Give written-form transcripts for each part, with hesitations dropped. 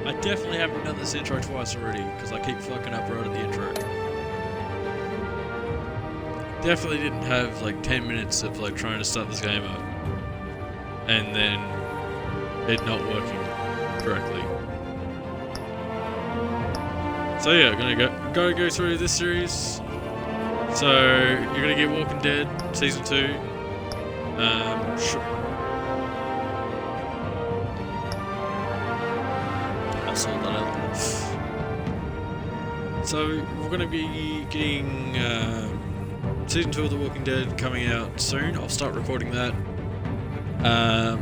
I definitely haven't done this intro twice already, because I keep fucking up right at the intro. Definitely didn't have like 10 minutes of like trying to start this game up, and then it not working correctly. So yeah, I'm gonna go through this series. So you're gonna get Walking Dead Season 2. I'll sort that out. So we're gonna be getting Season 2 of The Walking Dead coming out soon. I'll start recording that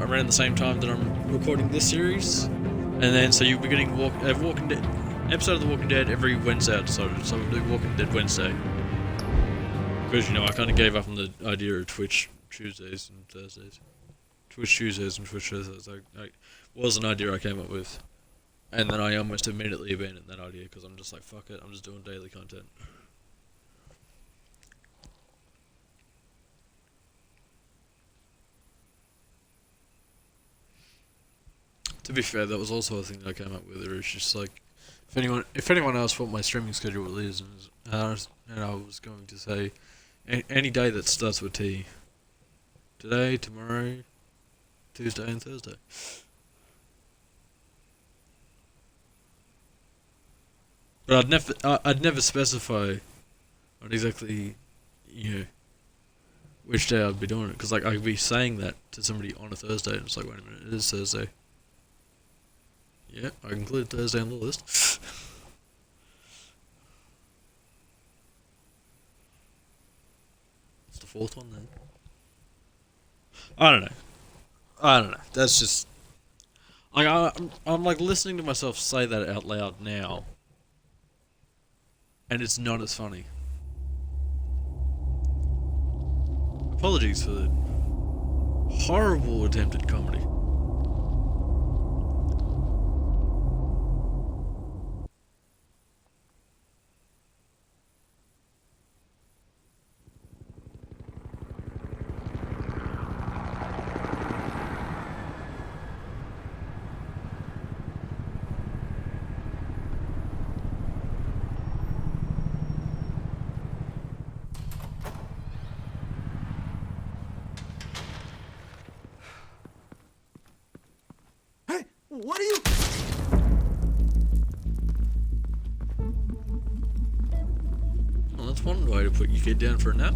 around the same time that I'm recording this series. And then so you'll be getting Walking Dead episode of The Walking Dead every Wednesday I decided. So we'll do Walking Dead Wednesday. Because, you know, I kind of gave up on the idea of Twitch Tuesdays and Thursdays. Twitch Tuesdays and Twitch Thursdays was an idea I came up with. And then I almost immediately abandoned that idea because I'm just like, fuck it, I'm just doing daily content. To be fair, that was also a thing that I came up with. It's just like, if anyone else what my streaming schedule is, and I was going to say, any day that starts with T. Today, tomorrow, Tuesday, and Thursday. But I'd never specify on exactly, you know, which day I'd be doing it. Because like I'd be saying that to somebody on a Thursday, and it's like, wait a minute, it is Thursday. Yeah, I included Thursday on the list. It's the fourth one then. I don't know. That's just like I'm like listening to myself say that out loud now, and it's not as funny. Apologies for the horrible attempt at comedy. What are you... Well, that's one way to put your kid down for a nap.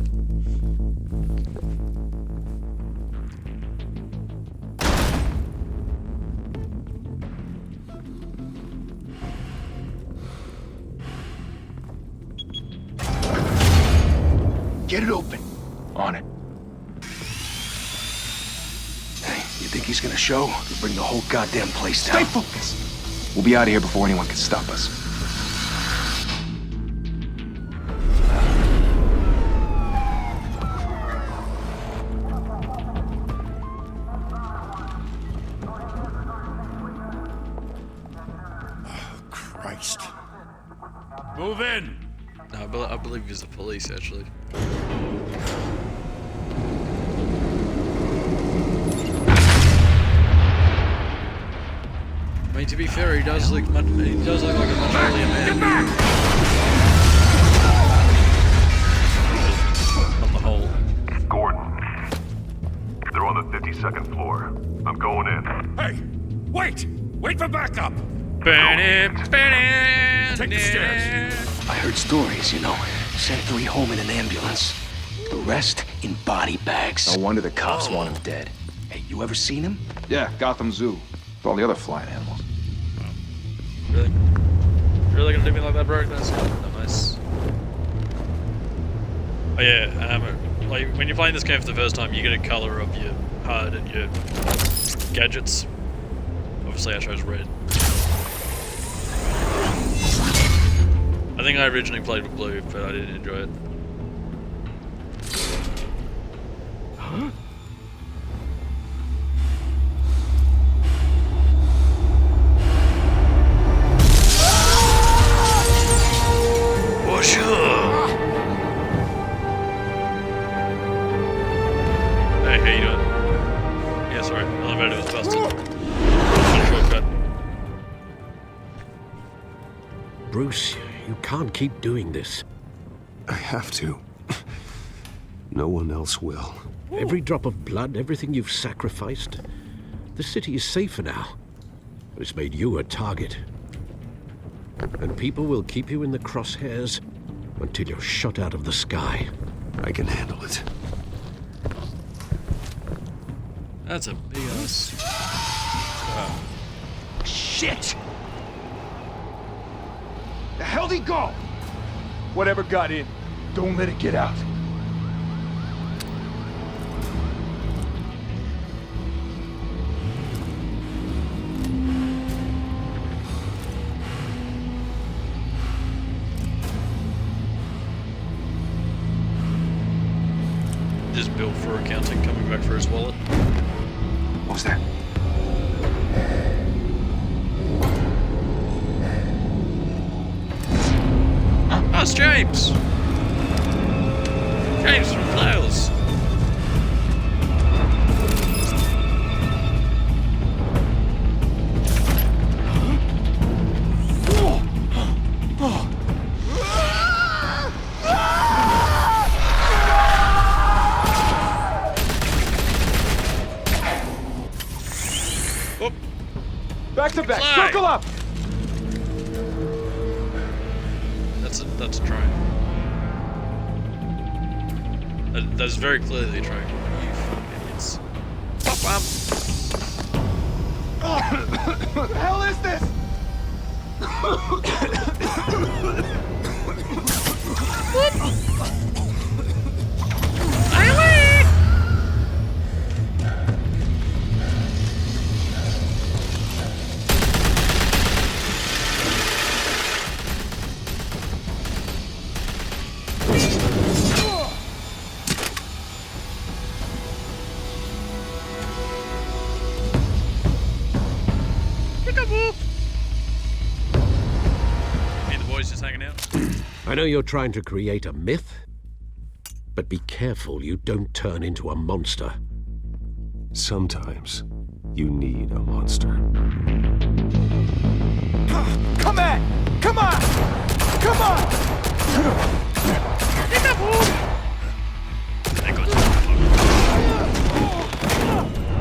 Get it open. On it. You think he's gonna show? He'll bring the whole goddamn place down. Stay focused! We'll be out of here before anyone can stop us. Oh, Christ. Move in! No, I believe he's the police, actually. I mean, to be fair, he does look like a much earlier man. On the whole. Gordon. They're on the 52nd floor. I'm going in. Hey! Wait! Wait for backup! Take the stairs. I heard stories, you know. Sent 3 home in an ambulance. The rest in body bags. No wonder the cops want him dead. Hey, you ever seen him? Yeah, Gotham Zoo. With all the other flying animals. Really? Really gonna do me like that, bro? That's not nice. Oh yeah, like when you're playing this game for the first time, you get a color of your HUD and your gadgets. Obviously, I chose red. I think I originally played with blue, but I didn't enjoy it. Huh? Hey, how you doing? Yeah, sorry, elevator was busted. Shortcut. Bruce, you can't keep doing this. I have to. No one else will. Every drop of blood, everything you've sacrificed. The city is safer now. It's made you a target. And people will keep you in the crosshairs until you're shot out of the sky. I can handle it. That's a big ass. Shit! The hell'd he go? Whatever got in, don't let it get out. Just Bill for accounting coming back for his wallet. What was that? Oh, it's James! James from Flowers. Back to back, Fly. circle up! That's a train. That's very clearly a train. You fucking idiots. Pop up! What the hell is this? I know you're trying to create a myth, but be careful you don't turn into a monster. Sometimes you need a monster. Come on! Come on! Come on!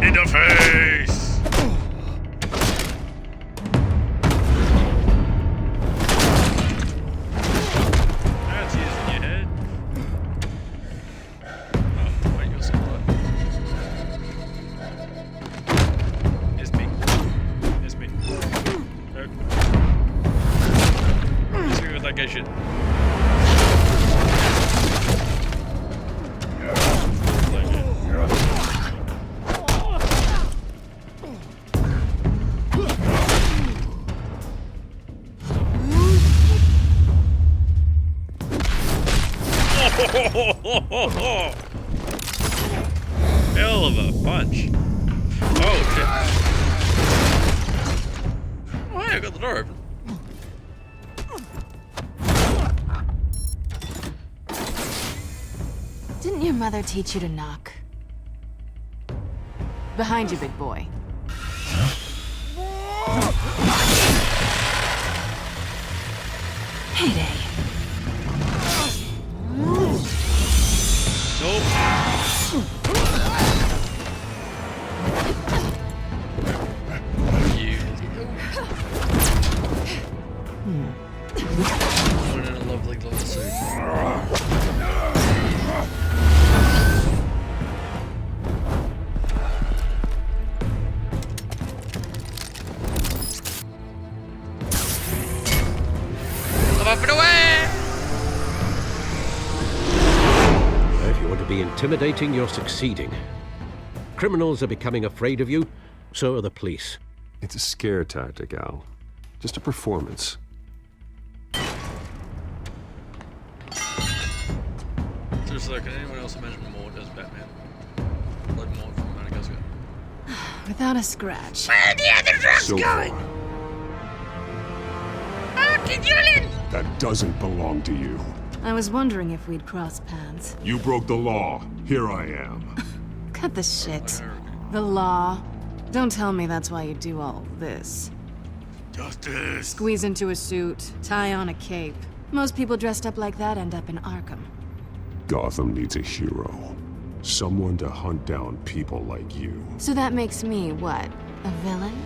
In the face! That's using your head. Oh, wait, you're so right. It's me. It's me. Nope. Let's see with that gay shit. Hell of a punch. Oh shit. Oh hey, I got the door open. Didn't your mother teach you to knock? Behind you, big boy. Heyday. Nope. You. Put in a lovely glove suit. I'm up and away! If you want to be intimidating, you're succeeding. Criminals are becoming afraid of you, so are the police. It's a scare tactic, Al. Just a performance. Just like, can anyone else imagine Mort as Batman? Like Mort from Madagascar. Without a scratch. Where are the other drugs So going? far. That doesn't belong to you. I was wondering if we'd cross paths. You broke the law. Here I am. Cut the shit. The law. Don't tell me that's why you do all this. Justice! Squeeze into a suit, tie on a cape. Most people dressed up like that end up in Arkham. Gotham needs a hero. Someone to hunt down people like you. So that makes me, what, a villain?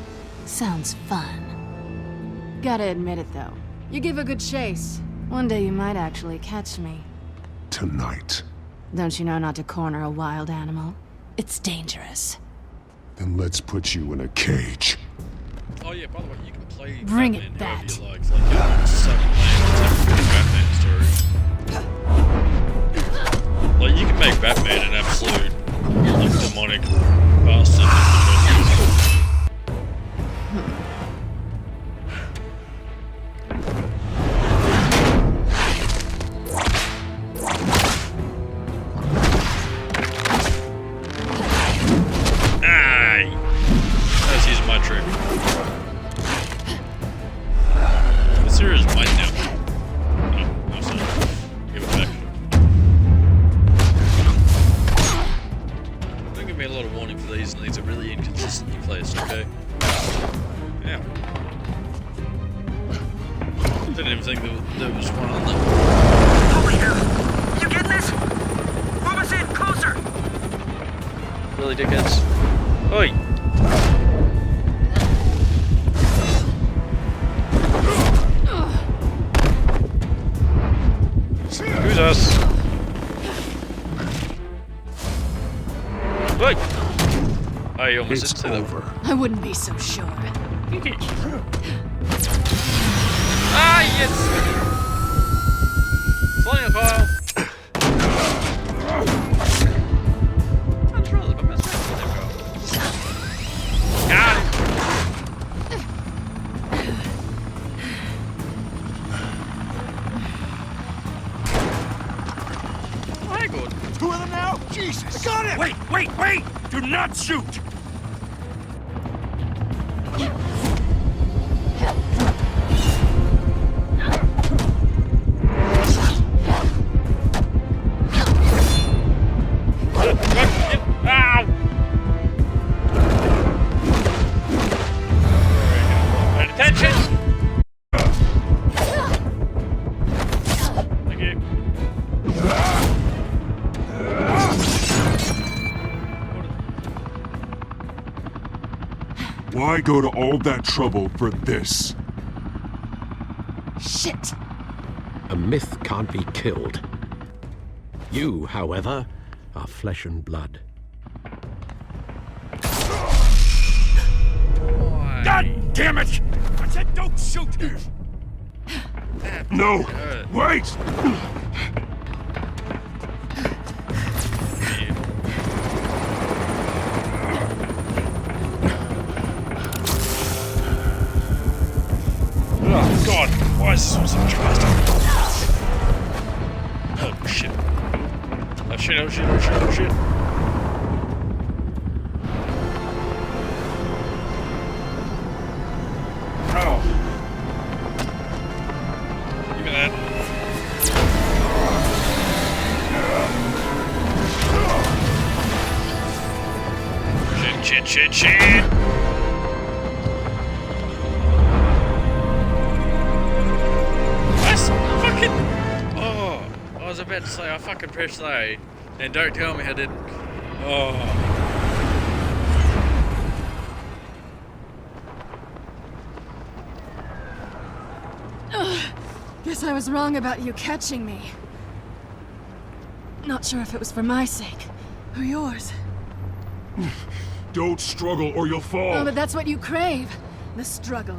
Sounds fun. Gotta admit it, though. You give a good chase. One day you might actually catch me. Tonight. Don't you know not to corner a wild animal? It's dangerous. Then let's put you in a cage. Oh yeah, by the way, you can play Bring Batman it however back. you like. Like, it's like playing a Batman story. Like, you can make Batman an absolute, like, demonic bastard. Aye! I was using my trick. The series might now. Oh, no, sorry. Give it back. Don't give me a lot of warning for these, and these are really inconsistently placed, okay? Yeah. Didn't even think there was one on them. Over here! You getting this? Move us in, closer! Really, dickheads? Oi! Who's us? Oi! I almost It's didn't say that. over. I wouldn't be so sure. Ah, yes! Flying a coil! Control it, my best friend. There we go. Got it! My god. Two of them now? Jesus! Got him! Wait! Do not shoot! Ow! Pay attention! Thank you. Why go to all that trouble for this? Shit! A myth can't be killed. You, however, are flesh and blood. God damn it! I said don't shoot! No! Wait! Oh god, why is this so much faster? Oh shit. Oh shit, oh shit, oh shit, oh shit. Oh. Give me that. Shit. That's fucking... Oh, I was about to say I fucking pressed A, and don't tell me I didn't. Oh. Guess I was wrong about you catching me. Not sure if it was for my sake, or yours. Don't struggle or you'll fall. Oh, but that's what you crave. The struggle.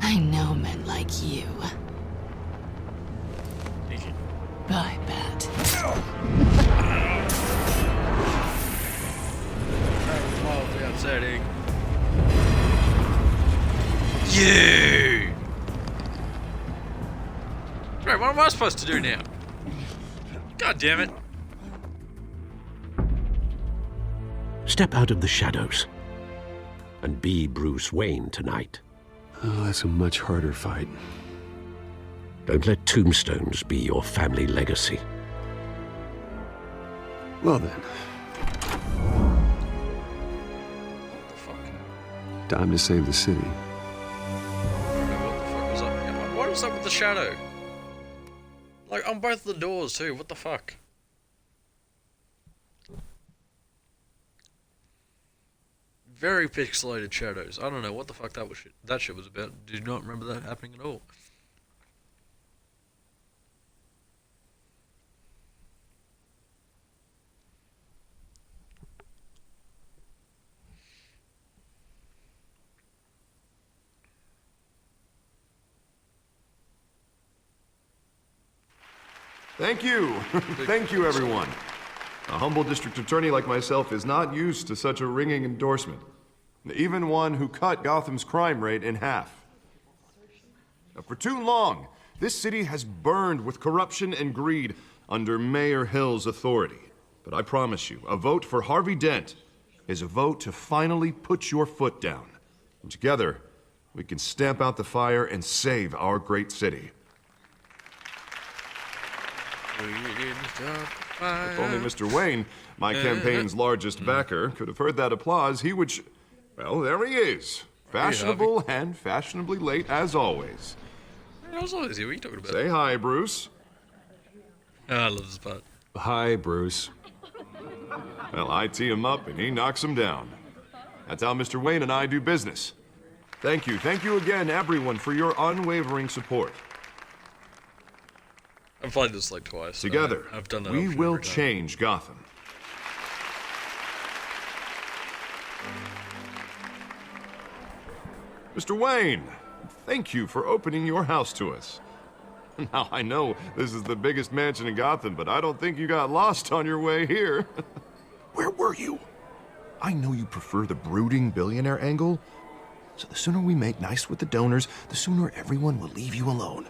I know men like you. Bye, Bat. That was mildly upsetting. You! Right, what am I supposed to do now? God damn it. Step out of the shadows and be Bruce Wayne tonight. Oh, that's a much harder fight. Don't let tombstones be your family legacy. Well then, What the fuck? time to save the city. What's up with the shadow? Like, on both the doors, too. What the fuck? Very pixelated shadows. I don't know what the fuck that shit was about. Did not remember that happening at all. Thank you. Thank you, everyone. A humble district attorney like myself is not used to such a ringing endorsement. Even one who cut Gotham's crime rate in half. Now, for too long, this city has burned with corruption and greed under Mayor Hill's authority. But I promise you, a vote for Harvey Dent is a vote to finally put your foot down. And together, we can stamp out the fire and save our great city. If only Mr. Wayne, my campaign's largest backer, could have heard that applause, he would well, there he is. Fashionable and fashionably late as always. As always, what are you talking about? Say hi, Bruce. Oh, I love this part. Hi, Bruce. Well, I tee him up and he knocks him down. That's how Mr. Wayne and I do business. Thank you again, everyone, for your unwavering support. I've played this like twice. Together, I've done that we will change Gotham. Mr. Wayne, thank you for opening your house to us. Now, I know this is the biggest mansion in Gotham, but I don't think you got lost on your way here. Where were you? I know you prefer the brooding billionaire angle, so the sooner we make nice with the donors, the sooner everyone will leave you alone.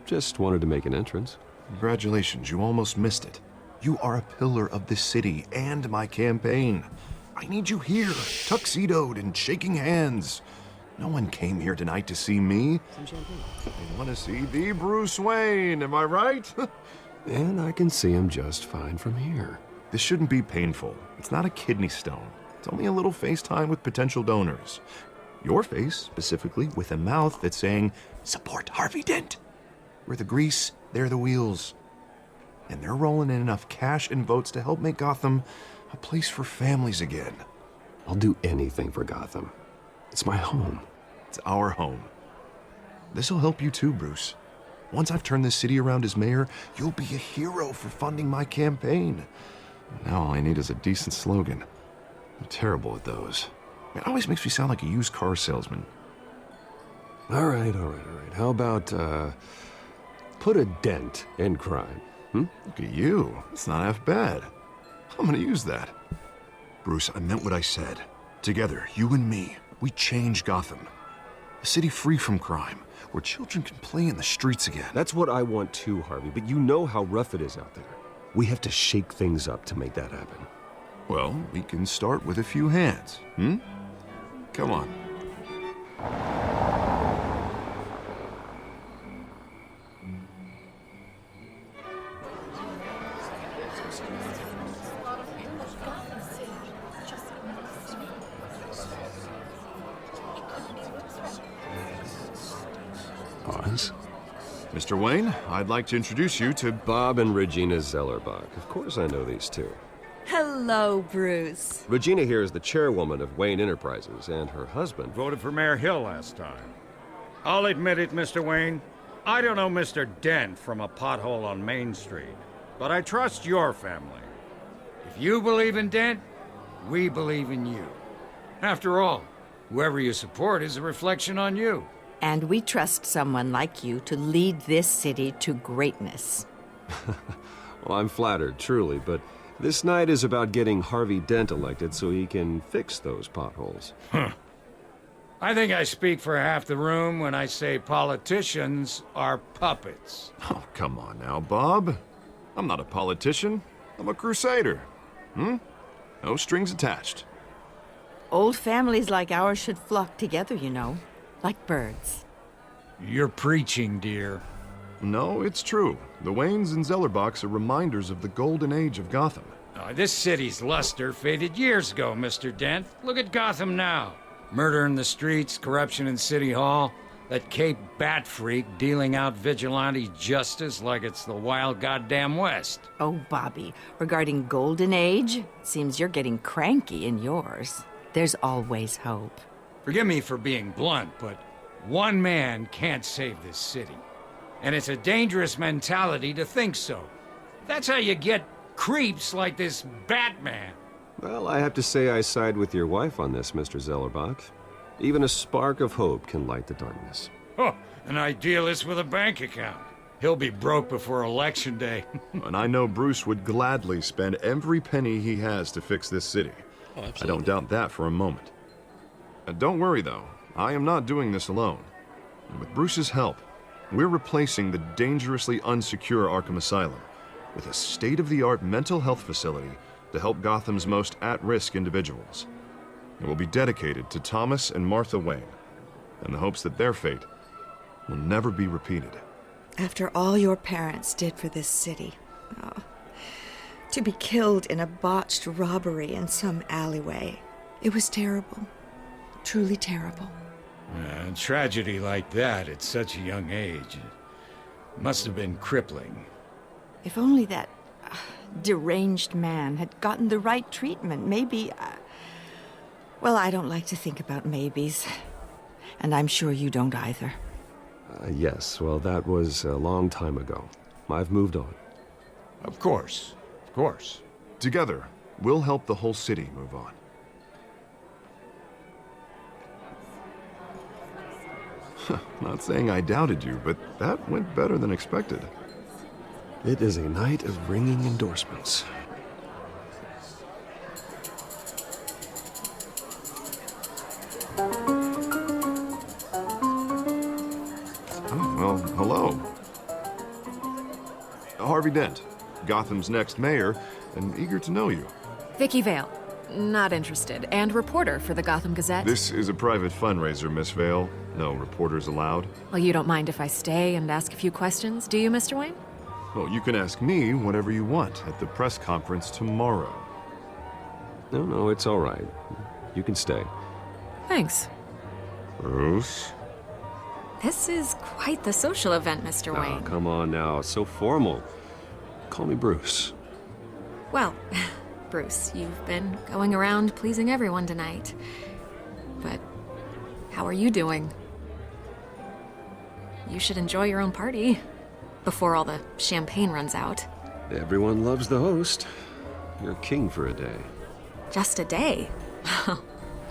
Just wanted to make an entrance. Congratulations, you almost missed it. You are a pillar of this city and my campaign. I need you here, tuxedoed and shaking hands. No one came here tonight to see me. They want to see the Bruce Wayne, am I right? And I can see him just fine from here. This shouldn't be painful. It's not a kidney stone. It's only a little FaceTime with potential donors. Your face, specifically, with a mouth that's saying, support Harvey Dent. We're the grease, they're the wheels. And they're rolling in enough cash and votes to help make Gotham a place for families again. I'll do anything for Gotham. It's my home. It's our home. This'll help you too, Bruce. Once I've turned this city around as mayor, you'll be a hero for funding my campaign. Now all I need is a decent slogan. I'm terrible at those. It always makes me sound like a used car salesman. All right. How about, put a dent in crime? Look at you. It's not half bad. I'm gonna use that. Bruce, I meant what I said. Together, you and me, we change Gotham. A city free from crime, where children can play in the streets again. That's what I want too, Harvey, but you know how rough it is out there. We have to shake things up to make that happen. Well, we can start with a few hands, Come on. Pause. Mr. Wayne, I'd like to introduce you to Bob and Regina Zellerbach. Of course I know these two. Hello, Bruce. Regina here is the chairwoman of Wayne Enterprises, and her husband voted for Mayor Hill last time. I'll admit it, Mr. Wayne. I don't know Mr. Dent from a pothole on Main Street, but I trust your family. If you believe in Dent, we believe in you. After all, whoever you support is a reflection on you. And we trust someone like you to lead this city to greatness. Well, I'm flattered, truly, but this night is about getting Harvey Dent elected so he can fix those potholes. I think I speak for half the room when I say politicians are puppets. Oh, come on now, Bob. I'm not a politician. I'm a crusader. No strings attached. Old families like ours should flock together, you know, like birds. You're preaching, dear. No, it's true. The Waynes and Zellerbachs are reminders of the golden age of Gotham. This city's luster faded years ago, Mr. Dent. Look at Gotham now. Murder in the streets, corruption in City Hall. That Cape Bat freak dealing out vigilante justice like it's the wild goddamn West. Oh, Bobby, regarding Golden Age, seems you're getting cranky in yours. There's always hope. Forgive me for being blunt, but one man can't save this city. And it's a dangerous mentality to think so. That's how you get creeps like this Batman. Well, I have to say I side with your wife on this, Mr. Zellerbach. Even a spark of hope can light the darkness. Oh, an idealist with a bank account. He'll be broke before Election Day. And I know Bruce would gladly spend every penny he has to fix this city. Oh, absolutely. I don't doubt that for a moment. Don't worry, though. I am not doing this alone. And with Bruce's help, we're replacing the dangerously unsecure Arkham Asylum with a state-of-the-art mental health facility to help Gotham's most at-risk individuals. It will be dedicated to Thomas and Martha Wayne, in the hopes that their fate will never be repeated. After all your parents did for this city, to be killed in a botched robbery in some alleyway, it was terrible. Truly terrible. A tragedy like that at such a young age must have been crippling. If only that deranged man had gotten the right treatment, maybe... Well, I don't like to think about maybes. And I'm sure you don't either. Yes, well, that was a long time ago. I've moved on. Of course. Of course. Together, we'll help the whole city move on. Not saying I doubted you, but that went better than expected. It is a night of ringing endorsements. Well, hello. Harvey Dent, Gotham's next mayor, and eager to know you. Vicky Vale. Not interested. And reporter for the Gotham Gazette. This is a private fundraiser, Miss Vale. No reporters allowed. Well, you don't mind if I stay and ask a few questions, do you, Mr. Wayne? Well, you can ask me whatever you want at the press conference tomorrow. No, it's all right. You can stay. Thanks. Bruce? This is quite the social event, Mr. Wayne. Oh, come on now. It's so formal. Call me Bruce. Well, Bruce, you've been going around pleasing everyone tonight. But how are you doing? You should enjoy your own party before all the champagne runs out. Everyone loves the host. You're king for a day. Just a day?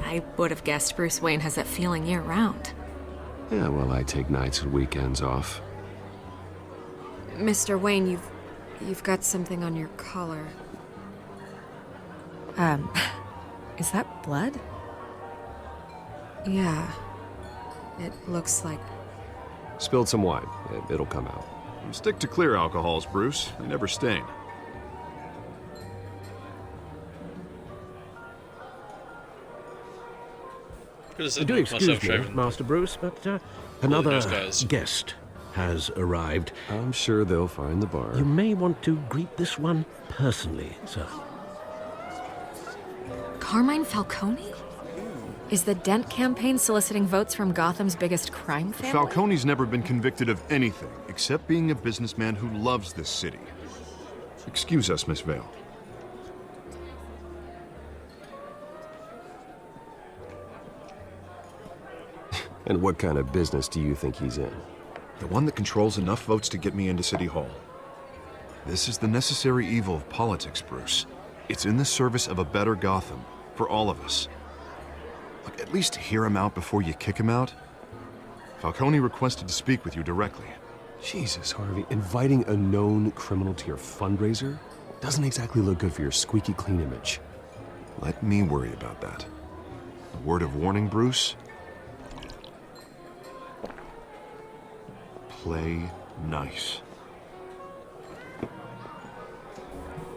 I would have guessed Bruce Wayne has that feeling year-round. Yeah, well, I take nights and weekends off. Mr. Wayne, you've got something on your collar. Is that blood? Yeah. It looks like... Spilled some wine. It'll come out. Stick to clear alcohols, Bruce. They never stain. Do excuse me, Master Bruce, but another guest has arrived. I'm sure they'll find the bar. You may want to greet this one personally, sir. Carmine Falcone? Is the Dent campaign soliciting votes from Gotham's biggest crime family? Falcone's never been convicted of anything except being a businessman who loves this city. Excuse us, Miss Vale. And what kind of business do you think he's in? The one that controls enough votes to get me into City Hall. This is the necessary evil of politics, Bruce. It's in the service of a better Gotham, for all of us. Look, at least hear him out before you kick him out. Falcone requested to speak with you directly. Jesus, Harvey, inviting a known criminal to your fundraiser doesn't exactly look good for your squeaky clean image. Let me worry about that. A word of warning, Bruce. Play nice.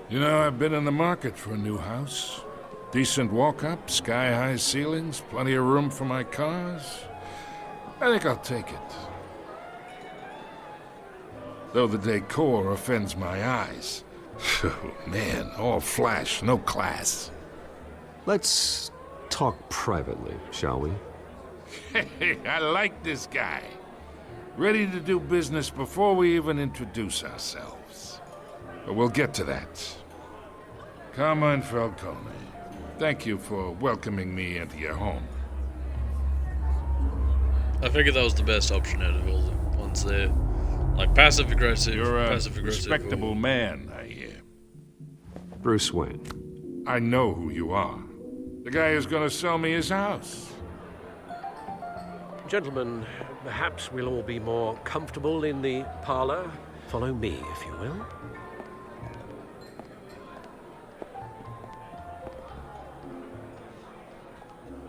You know, I've been in the market for a new house. Decent walk-up, sky-high ceilings, plenty of room for my cars. I think I'll take it. Though the decor offends my eyes. Oh, man, all flash, no class. Let's talk privately, shall we? Hey, I like this guy. Ready to do business before we even introduce ourselves. But we'll get to that. Carmine Falcone, thank you for welcoming me into your home. I figured that was the best option out of all the ones there. Like passive aggressive, You're a passive aggressive. respectable man, I hear. Bruce Wayne. I know who you are. The guy who's gonna sell me his house. Gentlemen, perhaps we'll all be more comfortable in the parlor. Follow me, if you will.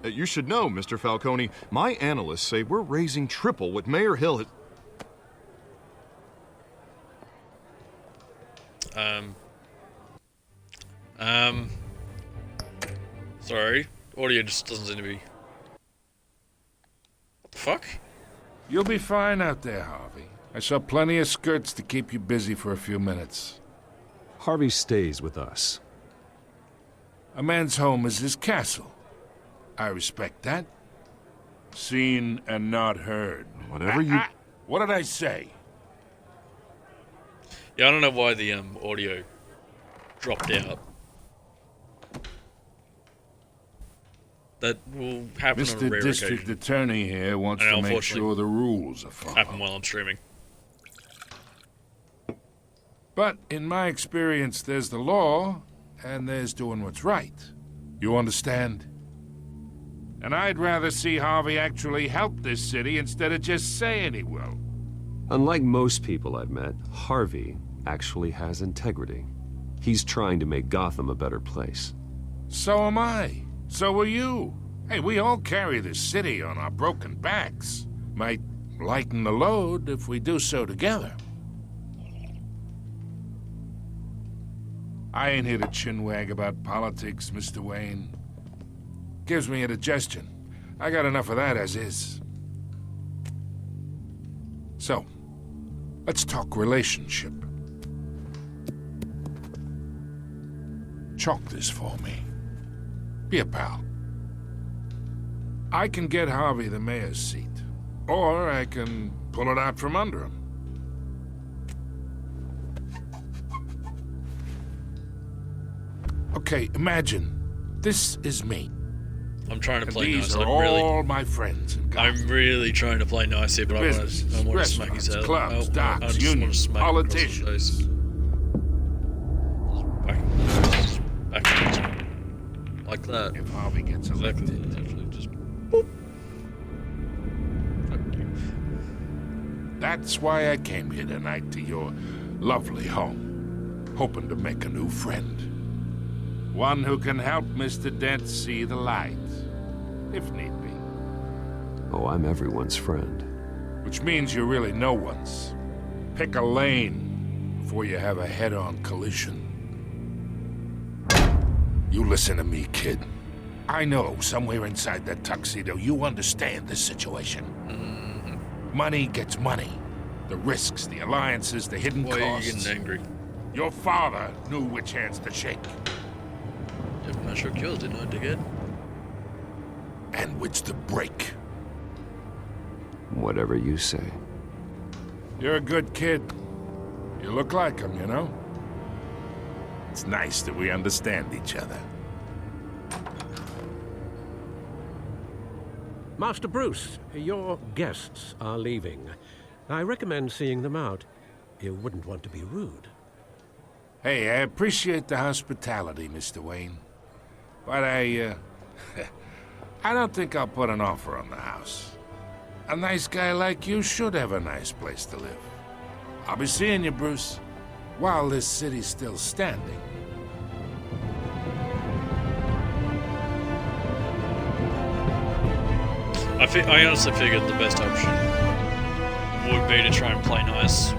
You should know, Mr. Falcone, my analysts say we're raising triple what Mayor Hill has... Sorry. Audio just doesn't seem to be... What the fuck? You'll be fine out there, Harvey. I saw plenty of skirts to keep you busy for a few minutes. Harvey stays with us. A man's home is his castle. I respect that. Seen and not heard. Whatever you... What did I say? Yeah, I don't know why the audio dropped out. That will happen on a Mr. rare District occasion. Attorney here wants And to make unfortunately, sure the rules are followed. happen while I'm streaming. But in my experience, there's the law, and there's doing what's right. You understand? And I'd rather see Harvey actually help this city instead of just saying he will. Unlike most people I've met, Harvey actually has integrity. He's trying to make Gotham a better place. So am I. So are you. Hey, we all carry this city on our broken backs. Might lighten the load if we do so together. I ain't here to chinwag about politics, Mr. Wayne. Gives me indigestion. I got enough of that as is. So, let's talk relationship. Chalk this for me. Be a pal. I can get Harvey the mayor's seat, or I can pull it out from under him. Okay, imagine this is me. I'm trying to And play these nice. are all my friends. I'm really trying to play nice here, but I want to smack his head. Clubs, I docks, just want to unions, smack him across the politicians. face. Back. Like that. If Harvey gets elected. Exactly. Just That's why I came here tonight to your lovely home, hoping to make a new friend. One who can help Mr. Dent see the light, if need be. Oh, I'm everyone's friend. Which means you're really no one's. Pick a lane before you have a head-on collision. You listen to me, kid. I know somewhere inside that tuxedo you understand this situation. Money gets money. The risks, the alliances, the hidden Why are you costs. getting angry? Your father knew which hands to shake. I shook yours, didn't I, dickhead? And which to break. Whatever you say. You're a good kid. You look like him, you know? It's nice that we understand each other. Master Bruce, your guests are leaving. I recommend seeing them out. You wouldn't want to be rude. Hey, I appreciate the hospitality, Mr. Wayne. But I don't think I'll put an offer on the house. A nice guy like you should have a nice place to live. I'll be seeing you, Bruce, while this city's still standing. I honestly figured the best option would be to try and play nice.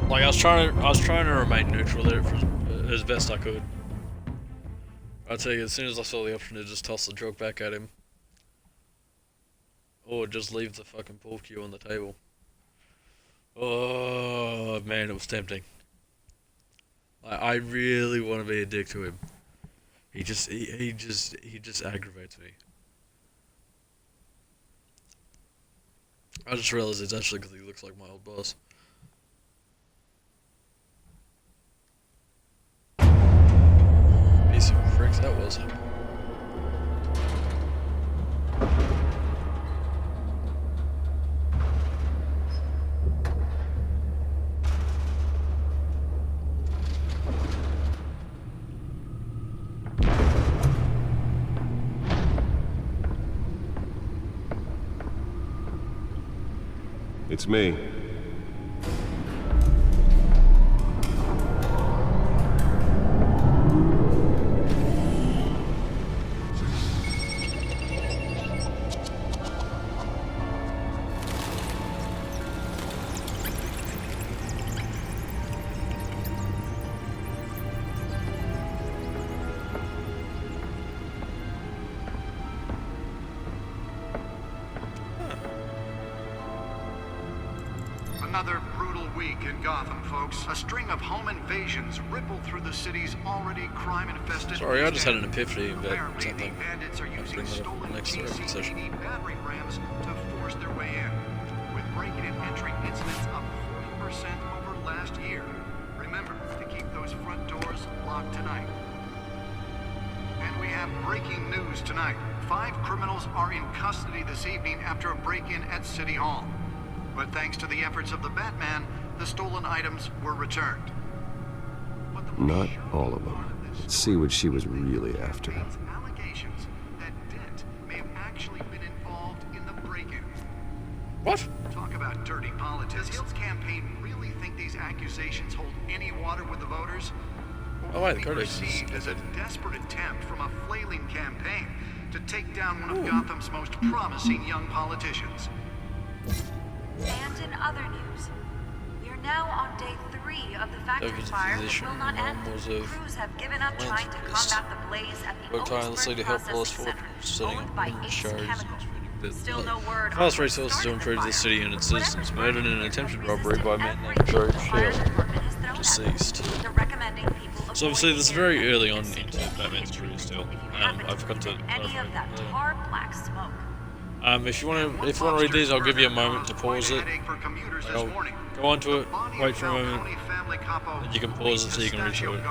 Like I was trying to remain neutral there for as best I could. I tell you, as soon as I saw the option to just toss the joke back at him, or just leave the fucking pool cue on the table. Oh man, it was tempting. I really want to be a dick to him. He just aggravates me. I just realized it's actually because he looks like my old boss. Piece of fricks that was. It's me. Another brutal week in Gotham, folks. A string of home invasions rippled through the city's already crime-infested. Sorry, I just had an epiphany about Apparently, something. the bandits are I'll using bring that up stolen next session. PCE battering rams to force their way in, with breaking and entering incidents up 40% over last year. Remember to keep those front doors locked tonight. And we have breaking news tonight. 5 criminals are in custody this evening after a break-in at City Hall. But thanks to the efforts of the Batman, the stolen items were returned. Not all of them. Let's see what she was really after. Allegations that Dent may have actually been involved in the break-in. What? Talk about dirty politics. Does Hill's campaign really think these accusations hold any water with the voters? Oh, wait, the Be critics. perceived as a desperate attempt from a flailing campaign to take down one of Gotham's most promising young politicians. And in other news, we are now on day 3 of the factory David's fire that position will not end. was of Crews have given up trying to combat the blaze at the worked tirelessly to help Wallace Ford, setting up numerous charges. Still no word on Vast what resources to started improve the the fire. city and its citizens. Murdered in an attempted robbery by a man named Joe Shell. Deceased. They're recommending people So obviously this is very early on into Batman's career still. I've got to any of that tar black smoke. if you want to read these, I'll give you a moment to pause it. I'll go on to it, wait for a moment, and you can pause it so you can read through it.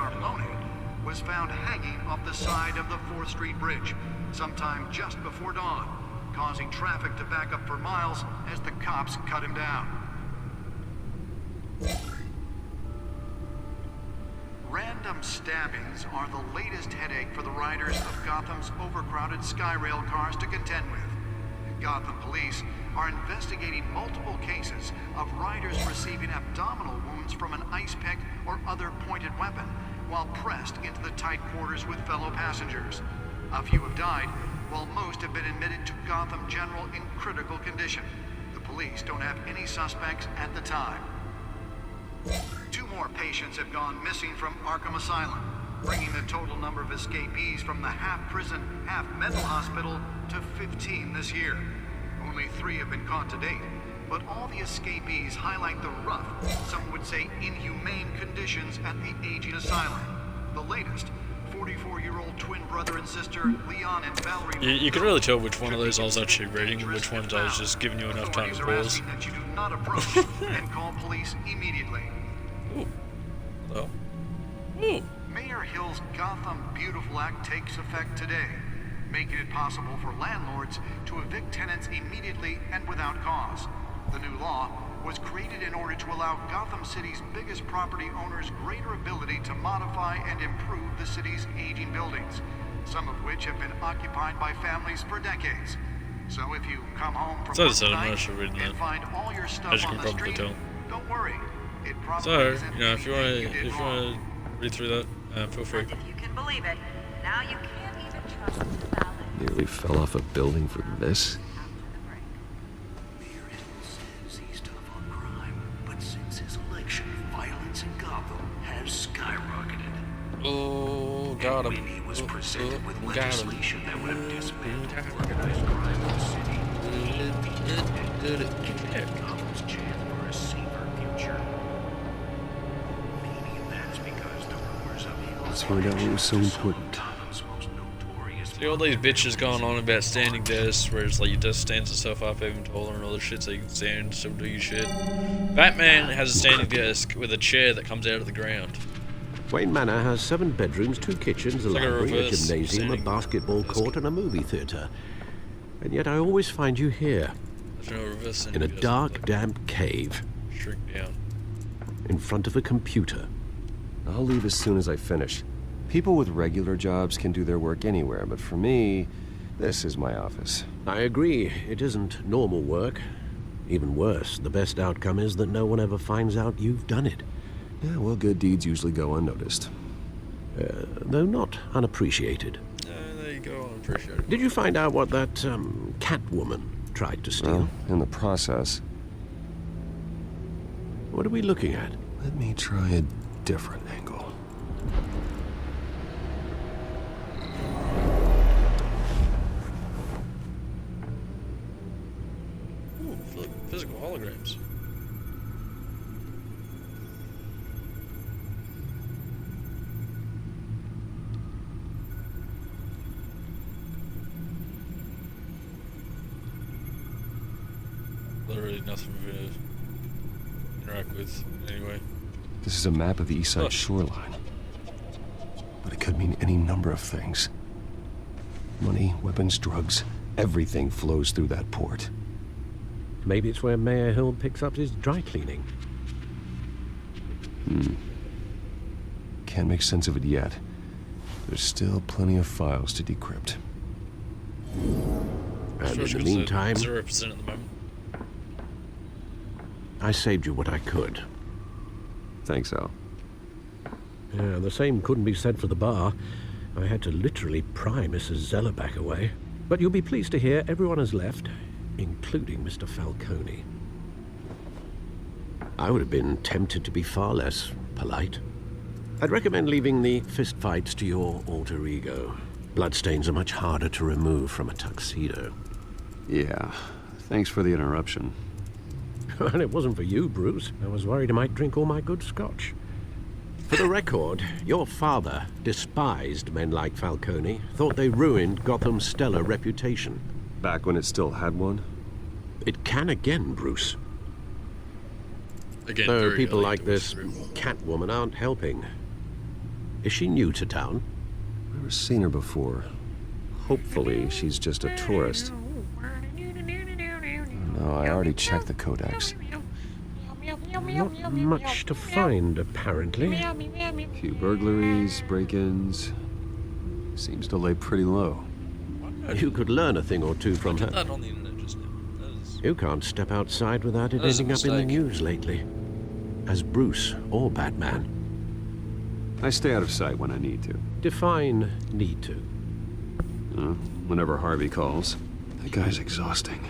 Was found hanging off the side of the 4th Street Bridge sometime just before dawn, causing traffic to back up for miles as the cops cut him down. Random stabbings are the latest headache for the riders of Gotham's overcrowded Skyrail cars to contend with. Gotham police are investigating multiple cases of riders receiving abdominal wounds from an ice pick or other pointed weapon while pressed into the tight quarters with fellow passengers. A few have died, while most have been admitted to Gotham General in critical condition. The police don't have any suspects at the time. 2 more patients have gone missing from Arkham Asylum, bringing the total number of escapees from the half-prison, half-mental hospital to 15 this year. Only 3 have been caught to date, but all the escapees highlight the rough, some would say inhumane conditions at the aging asylum. The latest, 44-year-old twin brother and sister Leon and Valerie. You can really tell which one of those I was actually reading and which ones I was just giving you enough time to pause. That you do not approach and call police immediately. Ooh. Oh. Ooh. Mayor Hill's Gotham Beautiful Act takes effect today, making it possible for landlords to evict tenants immediately and without cause. The new law was created in order to allow Gotham City's biggest property owners greater ability to modify and improve the city's aging buildings, some of which have been occupied by families for decades. So if you come home from work tonight and find all your stuff on the street, don't worry. It probably So, isn't you know, if you want anything to read through that, feel free. If you can believe it, now you can't even trust the valet. Nearly fell off a building for this. But since his election, violence in Gotham has skyrocketed. Oh, got him. When he was presented with legislation that would have dismantled organized crime in the city, he defeated Gotham's chance for a safer future. Maybe that's because the rumors of Hill's Let's find out what was so important. Gotham's most notorious See all these bitches going on about standing desks, where it's like your desk stands itself up even taller and all this shit so you can stand and still do your shit. Batman has a standing desk with a chair that comes out of the ground. Wayne Manor has 7 bedrooms, 2 kitchens, a Like a library, a reverse gymnasium, a basketball court, and a movie theatre. And yet I always find you here, There's no reverse in a dark, damp cave, shrink down. in front of a computer. I'll leave as soon as I finish. People with regular jobs can do their work anywhere, but for me, this is my office. I agree, it isn't normal work. Even worse, the best outcome is that no one ever finds out you've done it. Yeah, well, good deeds usually go unnoticed. Though not unappreciated. There you go, unappreciated. Did you find out what that, Catwoman tried to steal? Well, in the process. What are we looking at? Let me try a different angle. Ooh, physical holograms. Literally nothing we're gonna interact with anyway. This is a map of the east side shoreline. But it could mean any number of things. Money, weapons, drugs, everything flows through that port. Maybe it's where Mayor Hill picks up his dry cleaning. Can't make sense of it yet. There's still plenty of files to decrypt. And in the meantime, 0% at the moment. I saved you what I could. Thanks, Al. Yeah, the same couldn't be said for the bar. I had to literally pry Mrs. Zellerback away. But you'll be pleased to hear everyone has left, including Mr. Falcone. I would have been tempted to be far less polite. I'd recommend leaving the fistfights to your alter ego. Bloodstains are much harder to remove from a tuxedo. Yeah, thanks for the interruption. And it wasn't for you, Bruce. I was worried I might drink all my good scotch. For the record, your father despised men like Falcone, thought they ruined Gotham's stellar reputation. Back when it still had one? It can again, Bruce. Again, Though very people early like this doors. Catwoman aren't helping. Is she new to town? Never seen her before. Hopefully, she's just a tourist. No, I already checked the codex. Not much to find, apparently. Few burglaries, break-ins. Seems to lay pretty low. You could learn a thing or two from her. That on the internet just now. That is... You can't step outside without it That is a ending up in the mistake. news lately. As Bruce or Batman. I stay out of sight when I need to. Define need to. Whenever Harvey calls. That guy's exhausting.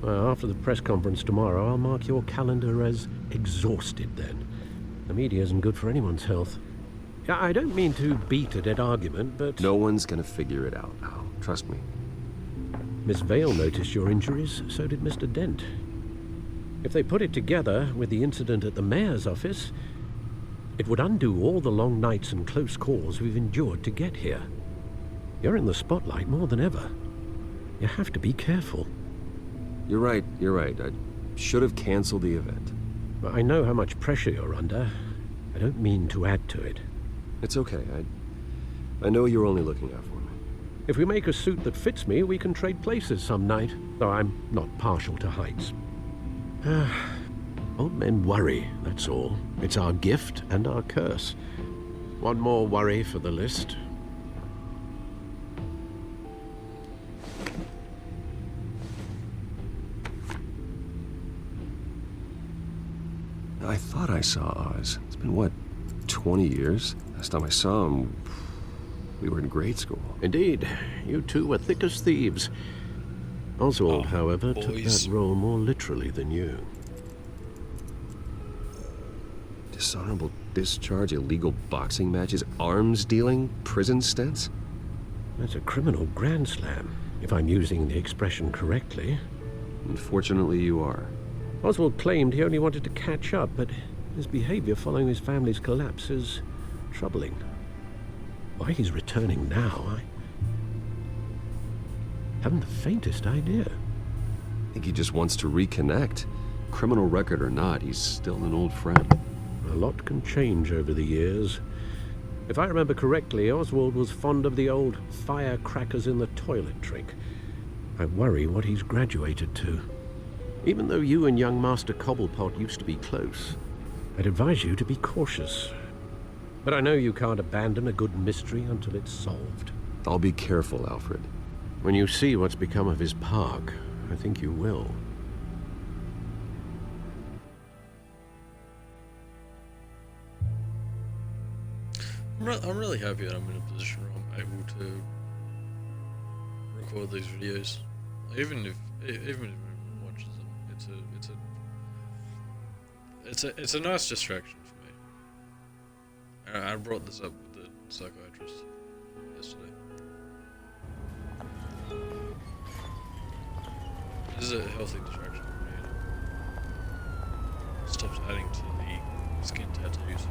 Well, after the press conference tomorrow, I'll mark your calendar as exhausted then. The media isn't good for anyone's health. Yeah, I don't mean to beat a dead argument, but... No one's gonna figure it out now. Trust me. Miss Vale noticed your injuries, so did Mr. Dent. If they put it together with the incident at the mayor's office, it would undo all the long nights and close calls we've endured to get here. You're in the spotlight more than ever. You have to be careful. You're right. I should have canceled the event. I know how much pressure you're under. I don't mean to add to it. It's okay. I know you're only looking out for me. If we make a suit that fits me, we can trade places some night, though I'm not partial to heights. Old men worry, that's all. It's our gift and our curse. One more worry for the list. I thought I saw Oz. It's been, what, 20 years? Last time I saw him, we were in grade school. Indeed. You two were thick as thieves. Oswald, however, took that role more literally than you. Dishonorable discharge, illegal boxing matches, arms dealing, prison stints? That's a criminal grand slam, if I'm using the expression correctly. Unfortunately, you are. Oswald claimed he only wanted to catch up, but his behavior following his family's collapse is troubling. Why he's returning now, Haven't the faintest idea. I think he just wants to reconnect. Criminal record or not, he's still an old friend. A lot can change over the years. If I remember correctly, Oswald was fond of the old firecrackers in the toilet trick. I worry what he's graduated to. Even though you and young Master Cobblepot used to be close, I'd advise you to be cautious. But I know you can't abandon a good mystery until it's solved. I'll be careful, Alfred. When you see what's become of his park, I think you will. I'm really happy that I'm in a position where I'm able to record these videos. Even if anyone watches them, it's a nice distraction for me. I brought this up with the psychiatrist yesterday. This is a healthy distraction for me. It stops adding to the skin tattoos.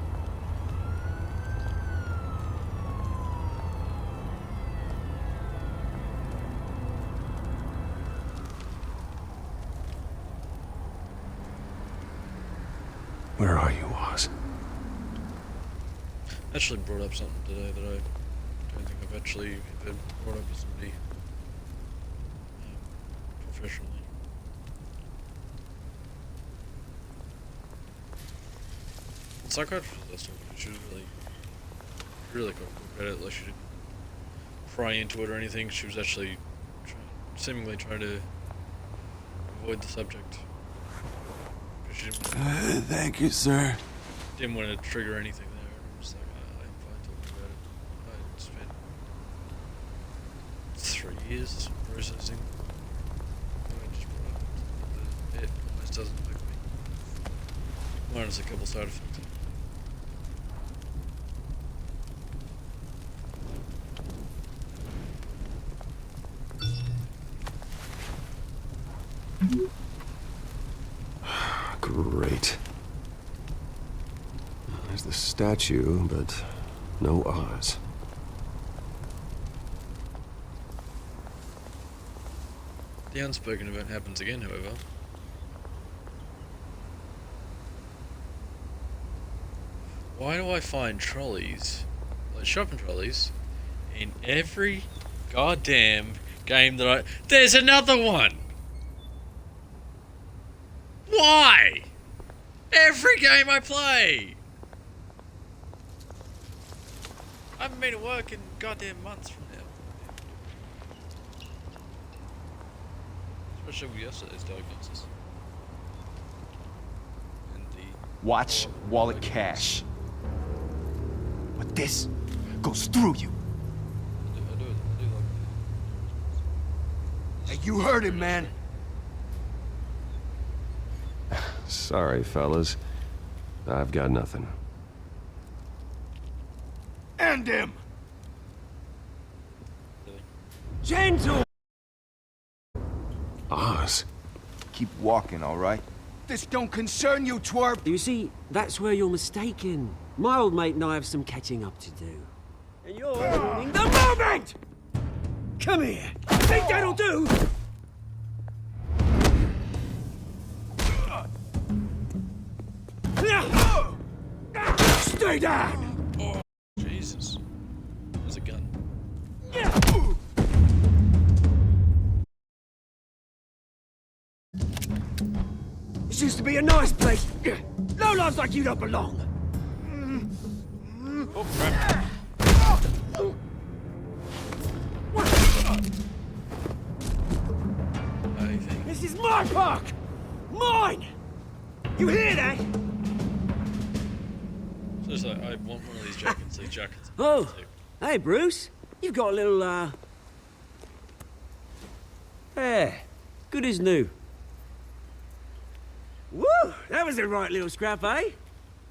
Where are you, Oz? Actually brought up something today that I don't think I've actually ever brought up with somebody professionally. The psychiatrist I was talking to, she was really quite good at it. Like, she didn't pry into it or anything. She was actually seemingly trying to avoid the subject. She didn't Thank you, sir. Didn't want to trigger anything there. I'm just like, I'm fine talking about it. I spent 3 years processing. I just brought up it almost doesn't affect me. Minus a couple side effects. Great. There's the statue, but no Oz. The unspoken event happens again, however. Why do I find trolleys, like shopping trolleys, in every goddamn game that There's another one! Why? Every game I play! I haven't been to work in goddamn months from now. Especially with yesterday's diagnosis. And the Watch wallet cash. But this goes through you. I do like Hey, you heard him, man. Sorry, fellas. I've got nothing. End him! Gentle! Oz? Keep walking, all right? This don't concern you, twerp! You see, that's where you're mistaken. My old mate and I have some catching up to do. And you're ruining the moment! Come here! Think that'll do? Stay down! Oh, Jesus. There's a gun. This used to be a nice place. Lowlifes like you don't belong. Oh, crap. This is my park! Mine! You hear that? Seriously, I want one of these jackets. Oh, hey, Bruce. You've got a little, Yeah, good as new. Woo! That was a right little scrap, eh?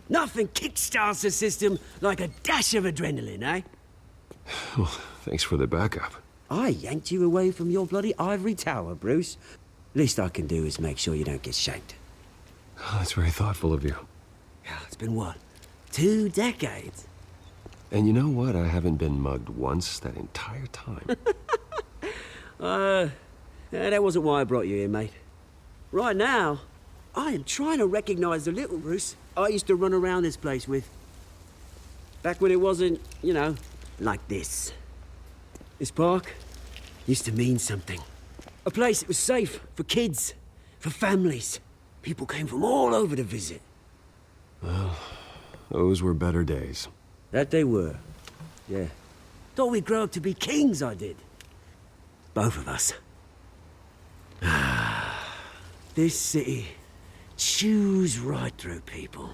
Nothing kickstarts the system like a dash of adrenaline, eh? Well, thanks for the backup. I yanked you away from your bloody ivory tower, Bruce. Least I can do is make sure you don't get shanked. Oh, that's very thoughtful of you. Yeah, it's been what? 2 decades? And you know what? I haven't been mugged once that entire time. That wasn't why I brought you here, mate. Right now, I am trying to recognize the little Bruce I used to run around this place with. Back when it wasn't, you know, like this. This park used to mean something. A place that was safe for kids, for families. People came from all over to visit. Well, those were better days. That they were, yeah. Thought we'd grow up to be kings, I did. Both of us. This city chews right through people.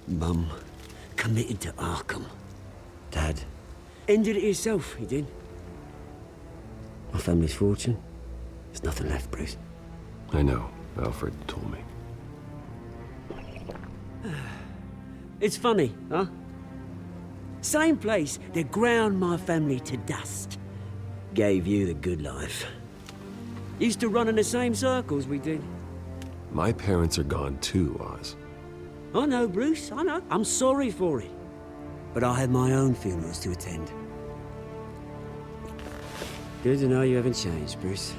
Mum committed to Arkham. Dad ended it himself, he did. My family's fortune, there's nothing left, Bruce. I know. Alfred told me. It's funny, huh? Same place that ground my family to dust. Gave you the good life. Used to run in the same circles we did. My parents are gone too, Oz. I know, Bruce, I know. I'm sorry for it. But I have my own funerals to attend. Good to know you haven't changed, Bruce.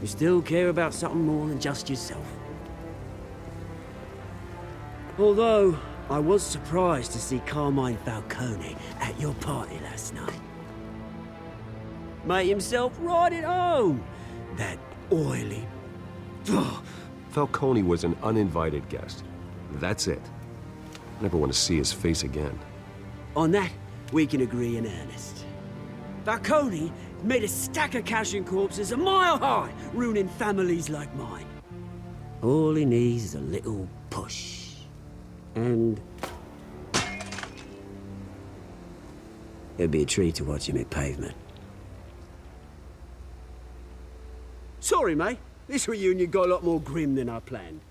You still care about something more than just yourself. Although, I was surprised to see Carmine Falcone at your party last night. Made himself right at home. That oily... Falcone was an uninvited guest. That's it. Never want to see his face again. On that, we can agree in earnest. Falcone made a stack of cash and corpses a mile high, ruining families like mine. All he needs is a little push. And... it'd be a treat to watch him hit pavement. Sorry, mate. This reunion got a lot more grim than I planned.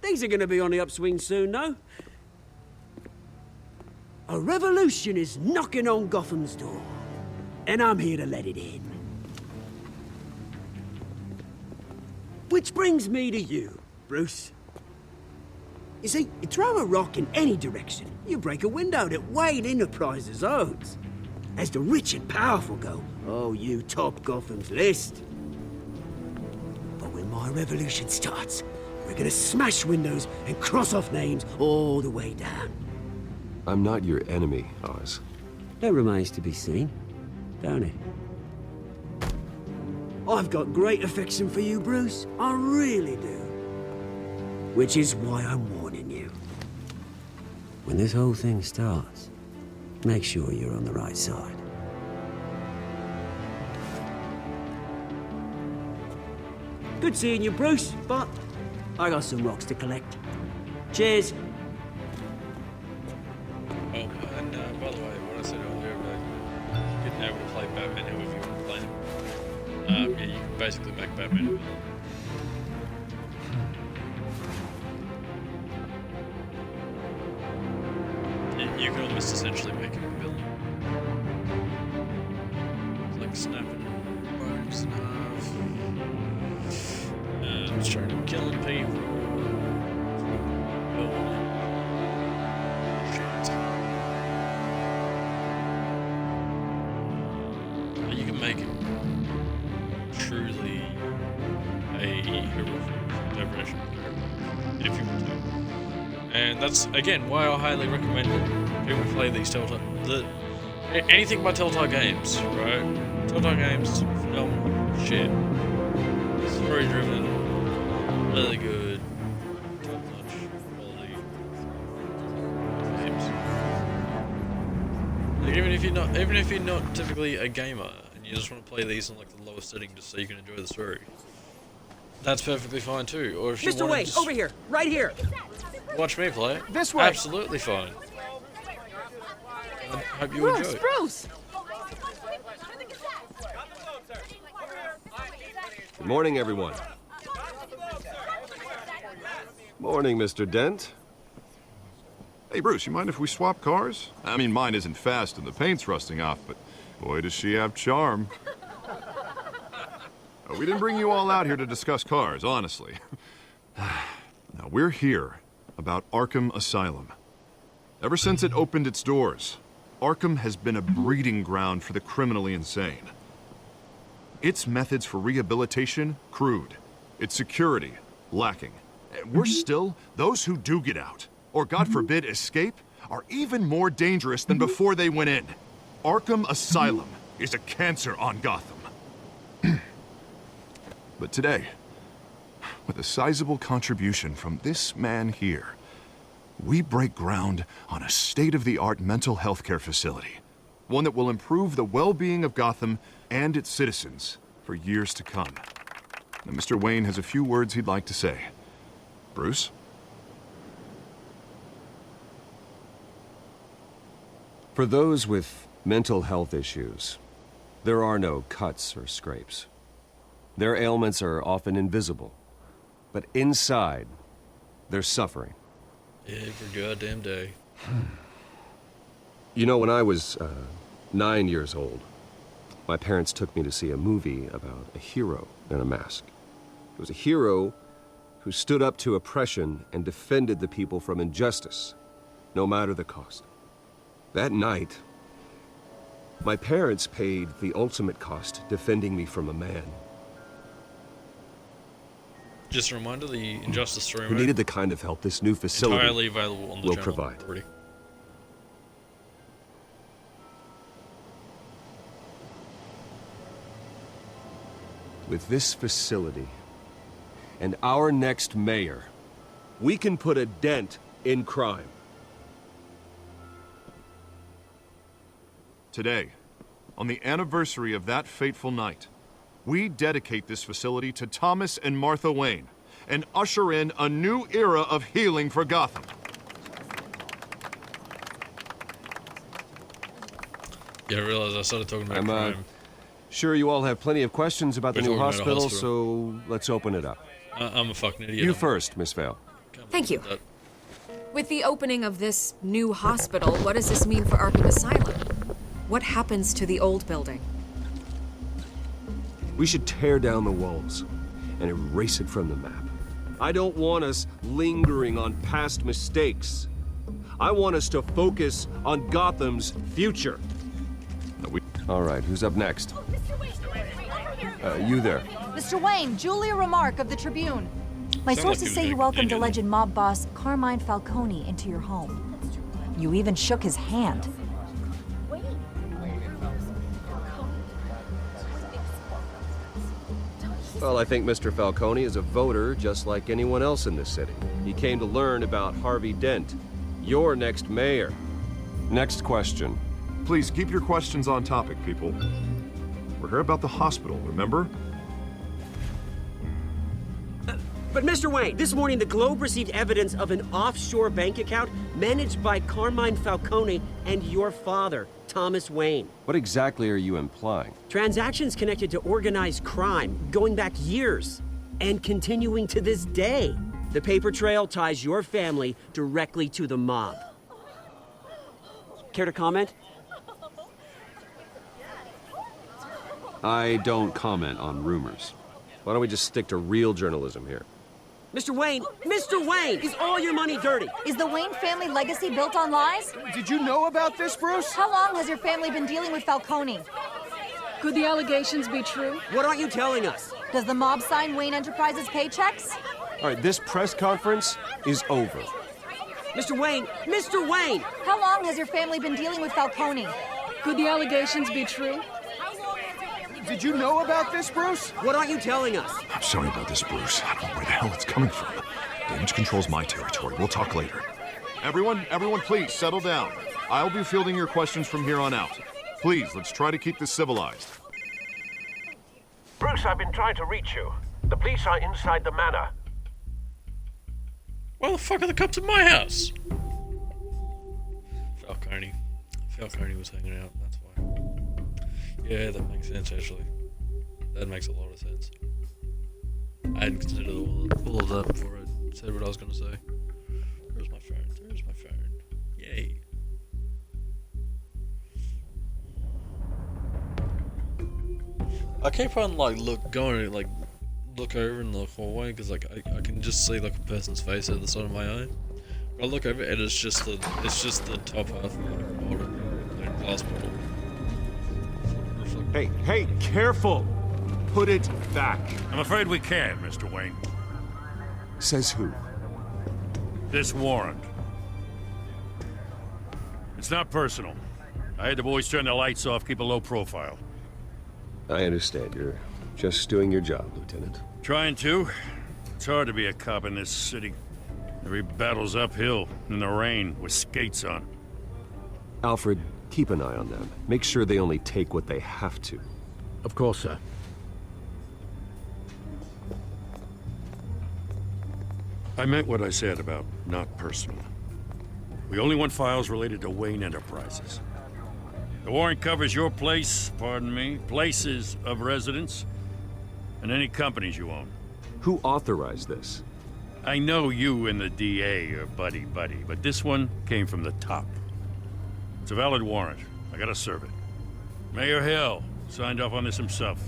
Things are gonna be on the upswing soon, though. A revolution is knocking on Gotham's door. And I'm here to let it in. Which brings me to you, Bruce. You see, you throw a rock in any direction, you break a window that Wayne Enterprises owns. As the rich and powerful go, oh, you top Gotham's list. But when my revolution starts, we're gonna smash windows and cross off names all the way down. I'm not your enemy, Oz. That remains to be seen, don't it? I've got great affection for you, Bruce. I really do. Which is why I'm warning you. When this whole thing starts, make sure you're on the right side. Good seeing you, Bruce, but I got some rocks to collect. Cheers. Oh, and by the way, what I said earlier about you getting able to play Batman whoever you want to play him. Yeah, you can basically make Batman a villain. You can almost essentially make him a villain. It's like snapping bones in half. And trying to kill people. You can make it truly a hero version if you want to. And that's, again, why I highly recommend people play these Telltale... anything by Telltale Games, right? Telltale Games is phenomenal shit. Story-driven, really good, top-notch quality games. Like, even if you're not typically a gamer and you just want to play these on like the lowest setting just so you can enjoy the story, that's perfectly fine too. Or if you Mr. Wayne, over here, right here. Watch me play. This way. Absolutely fine. I hope you enjoy it. Bruce! Good morning, everyone. Morning, Mr. Dent. Hey, Bruce, you mind if we swap cars? I mean, mine isn't fast and the paint's rusting off, but boy, does she have charm. We didn't bring you all out here to discuss cars, honestly. Now, we're here about Arkham Asylum. Ever since it opened its doors, Arkham has been a breeding ground for the criminally insane. Its methods for rehabilitation, crude. Its security, lacking. And worse still, those who do get out, or God forbid escape, are even more dangerous than before they went in. Arkham Asylum is a cancer on Gotham. But today, with a sizable contribution from this man here, we break ground on a state-of-the-art mental health care facility. One that will improve the well-being of Gotham and its citizens for years to come. Now, Mr. Wayne has a few words he'd like to say. Bruce? For those with mental health issues, there are no cuts or scrapes. Their ailments are often invisible, but inside, they're suffering. Every goddamn day. You know, when I was 9 years old, my parents took me to see a movie about a hero in a mask. It was a hero who stood up to oppression and defended the people from injustice, no matter the cost. That night, my parents paid the ultimate cost defending me from a man Just a reminder, the Injustice 3 who needed the kind of help this new facility entirely available on the will channel provide. already. With this facility and our next mayor, we can put a dent in crime. Today, on the anniversary of that fateful night, we dedicate this facility to Thomas and Martha Wayne and usher in a new era of healing for Gotham. Yeah, I realized I started talking about I'm crime. sure you all have plenty of questions about the We're new talking about a hospital, hospital. so let's open it up. I'm a fucking idiot. You first, Miss Vale. Thank you. With the opening of this new hospital, what does this mean for Arkham Asylum? What happens to the old building? We should tear down the walls and erase it from the map. I don't want us lingering on past mistakes. I want us to focus on Gotham's future. All right, who's up next? You there. Mr. Wayne, Julia Remark of the Tribune. My Sounds sources like say he was you a welcomed Canadian. alleged mob boss Carmine Falcone into your home. You even shook his hand. Well, I think Mr. Falcone is a voter just like anyone else in this city. He came to learn about Harvey Dent, your next mayor. Next question. Please keep your questions on topic, people. We're here about the hospital, remember? But Mr. Wayne, this morning the Globe received evidence of an offshore bank account managed by Carmine Falcone and your father, Thomas Wayne. What exactly are you implying? Transactions connected to organized crime going back years and continuing to this day. The paper trail ties your family directly to the mob. Care to comment? I don't comment on rumors. Why don't we just stick to real journalism here? Mr. Wayne, is all your money dirty? Is the Wayne family legacy built on lies? Did you know about this, Bruce? How long has your family been dealing with Falcone? Could the allegations be true? What aren't you telling us? Does the mob sign Wayne Enterprises paychecks? All right, this press conference is over. Mr. Wayne! How long has your family been dealing with Falcone? Could the allegations be true? Did you know about this, Bruce? What aren't you telling us? I'm sorry about this, Bruce. I don't know where the hell it's coming from. Damage control's my territory. We'll talk later. Everyone, please settle down. I'll be fielding your questions from here on out. Please, let's try to keep this civilized. Bruce, I've been trying to reach you. The police are inside the manor. Why the fuck are the cops in my house? Falcone was hanging out, that's why. Yeah, that makes sense, actually. That makes a lot of sense. I hadn't considered all of that before I said what I was going to say. Where's my phone? There's my phone. Yay. I keep on, look over in the hallway, because, I can just see, a person's face at the side of my eye. But I look over and it's just the top half of the bottom. hospital. Hey, careful! Put it back. I'm afraid we can't, Mr. Wayne. Says who? This warrant. It's not personal. I had the boys turn the lights off, keep a low profile. I understand. You're just doing your job, Lieutenant. Trying to. It's hard to be a cop in this city. Every battle's uphill, in the rain, with skates on. Alfred, keep an eye on them. Make sure they only take what they have to. Of course, sir. I meant what I said about not personal. We only want files related to Wayne Enterprises. The warrant covers your place, pardon me, places of residence, and any companies you own. Who authorized this? I know you and the DA are buddy-buddy, but this one came from the top. It's a valid warrant. I gotta serve it. Mayor Hill signed off on this himself.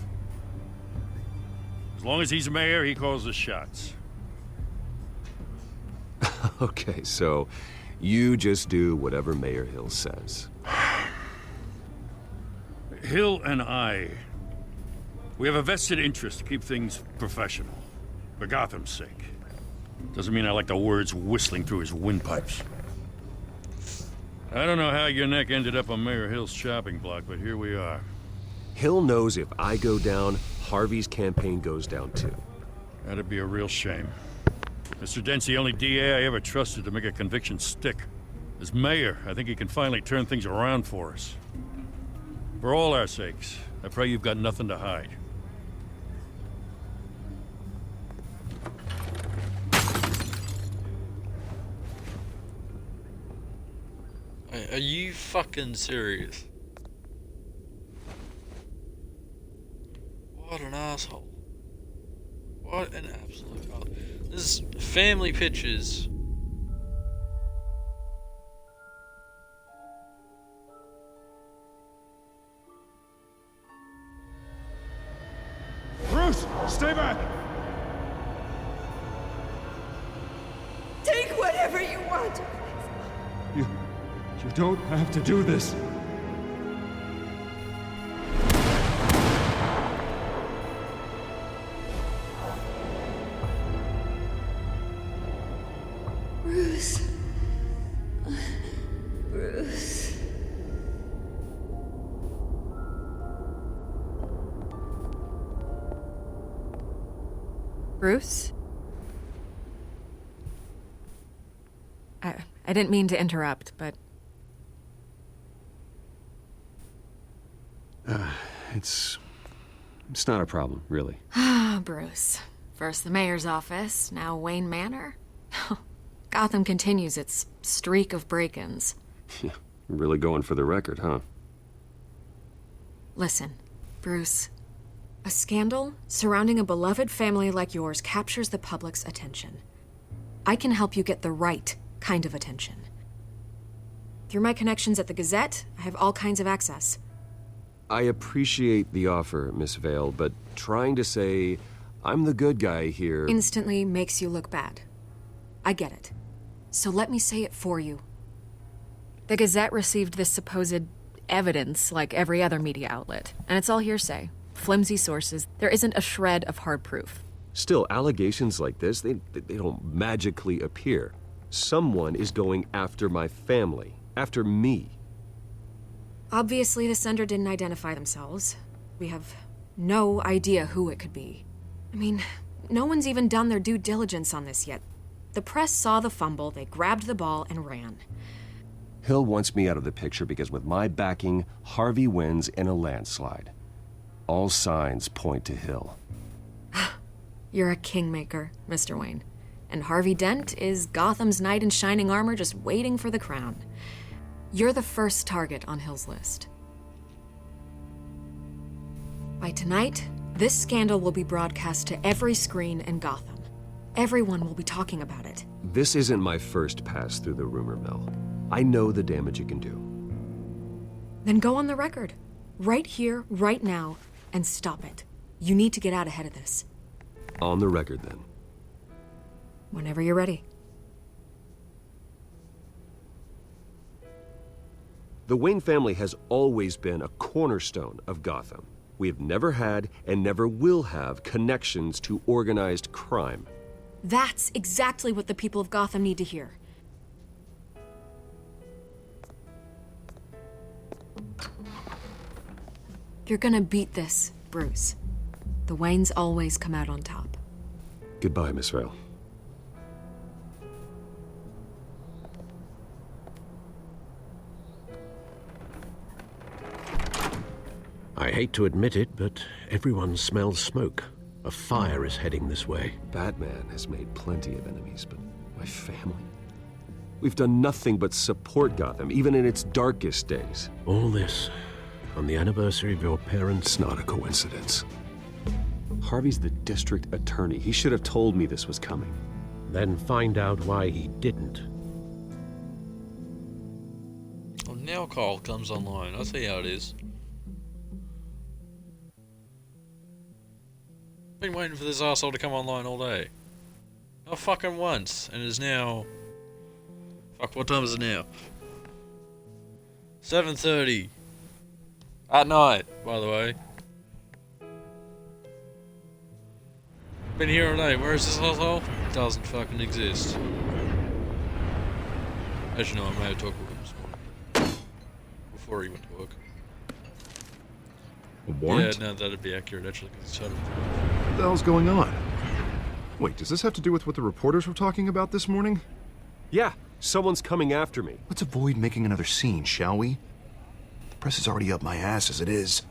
As long as he's mayor, he calls the shots. Okay, so you just do whatever Mayor Hill says. Hill and I, we have a vested interest to keep things professional, for Gotham's sake. Doesn't mean I like the words whistling through his windpipes. I don't know how your neck ended up on Mayor Hill's chopping block, but here we are. Hill knows if I go down, Harvey's campaign goes down too. That'd be a real shame. Mr. Dent's the only DA I ever trusted to make a conviction stick. As mayor, I think he can finally turn things around for us. For all our sakes, I pray you've got nothing to hide. Are you fucking serious? What an asshole. What an absolute asshole. This is family pictures. Bruce, stay back! Take whatever you want. You don't have to do this. Bruce. Bruce. Bruce? I didn't mean to interrupt, but... It's not a problem, really. Ah, Bruce. First the mayor's office, now Wayne Manor. Gotham continues its streak of break-ins. Yeah, really going for the record, huh? Listen, Bruce. A scandal surrounding a beloved family like yours captures the public's attention. I can help you get the right kind of attention. Through my connections at the Gazette, I have all kinds of access. I appreciate the offer, Miss Vale, but trying to say I'm the good guy here... Instantly makes you look bad. I get it. So let me say it for you. The Gazette received this supposed evidence like every other media outlet, and it's all hearsay. Flimsy sources. There isn't a shred of hard proof. Still, allegations like this, they don't magically appear. Someone is going after my family, after me. Obviously, the sender didn't identify themselves. We have no idea who it could be. I mean, no one's even done their due diligence on this yet. The press saw the fumble, they grabbed the ball and ran. Hill wants me out of the picture because with my backing, Harvey wins in a landslide. All signs point to Hill. You're a kingmaker, Mr. Wayne. And Harvey Dent is Gotham's knight in shining armor just waiting for the crown. You're the first target on Hill's list. By tonight, this scandal will be broadcast to every screen in Gotham. Everyone will be talking about it. This isn't my first pass through the rumor mill. I know the damage it can do. Then go on the record. Right here, right now, and stop it. You need to get out ahead of this. On the record, then. Whenever you're ready. The Wayne family has always been a cornerstone of Gotham. We have never had and never will have connections to organized crime. That's exactly what the people of Gotham need to hear. You're gonna beat this, Bruce. The Waynes always come out on top. Goodbye, Miss Vale. I hate to admit it, but everyone smells smoke. A fire is heading this way. Batman has made plenty of enemies, but my family? We've done nothing but support Gotham, even in its darkest days. All this on the anniversary of your parents'... It's not a coincidence. Harvey's the district attorney. He should have told me this was coming. Then find out why he didn't. Well, now Carl comes online. I'll see how it is. Been waiting for this arsehole to come online all day. Not fucking once, and it is now... Fuck, what time is it now? 7:30. At night, by the way. Been here all day. Where is this arsehole? It doesn't fucking exist. As you know, I may have talked with him this morning. Before he went to work. A warrant? Yeah, no, that'd be accurate, actually, because he's shut up. What the hell's going on? Wait, does this have to do with what the reporters were talking about this morning? Yeah, someone's coming after me. Let's avoid making another scene, shall we? The press is already up my ass as it is.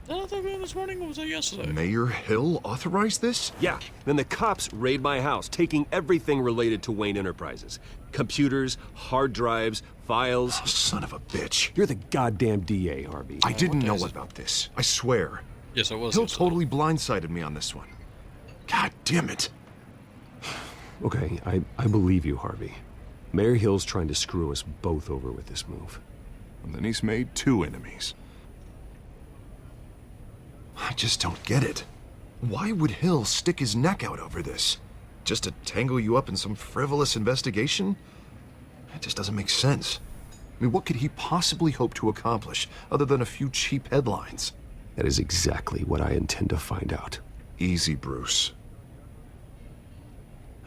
Did I talk about this morning, or was that yesterday? Mayor Hill authorized this? Yeah, then the cops raid my house, taking everything related to Wayne Enterprises. Computers, hard drives, files. Oh, son of a bitch. You're the goddamn DA, Harvey. I didn't know about this. I swear. Yes, I was. Hill totally blindsided me on this one. God damn it. Okay, I believe you, Harvey. Mayor Hill's trying to screw us both over with this move. And then he's made two enemies. I just don't get it. Why would Hill stick his neck out over this? Just to tangle you up in some frivolous investigation? It just doesn't make sense. I mean, what could he possibly hope to accomplish other than a few cheap headlines? That is exactly what I intend to find out. Easy, Bruce.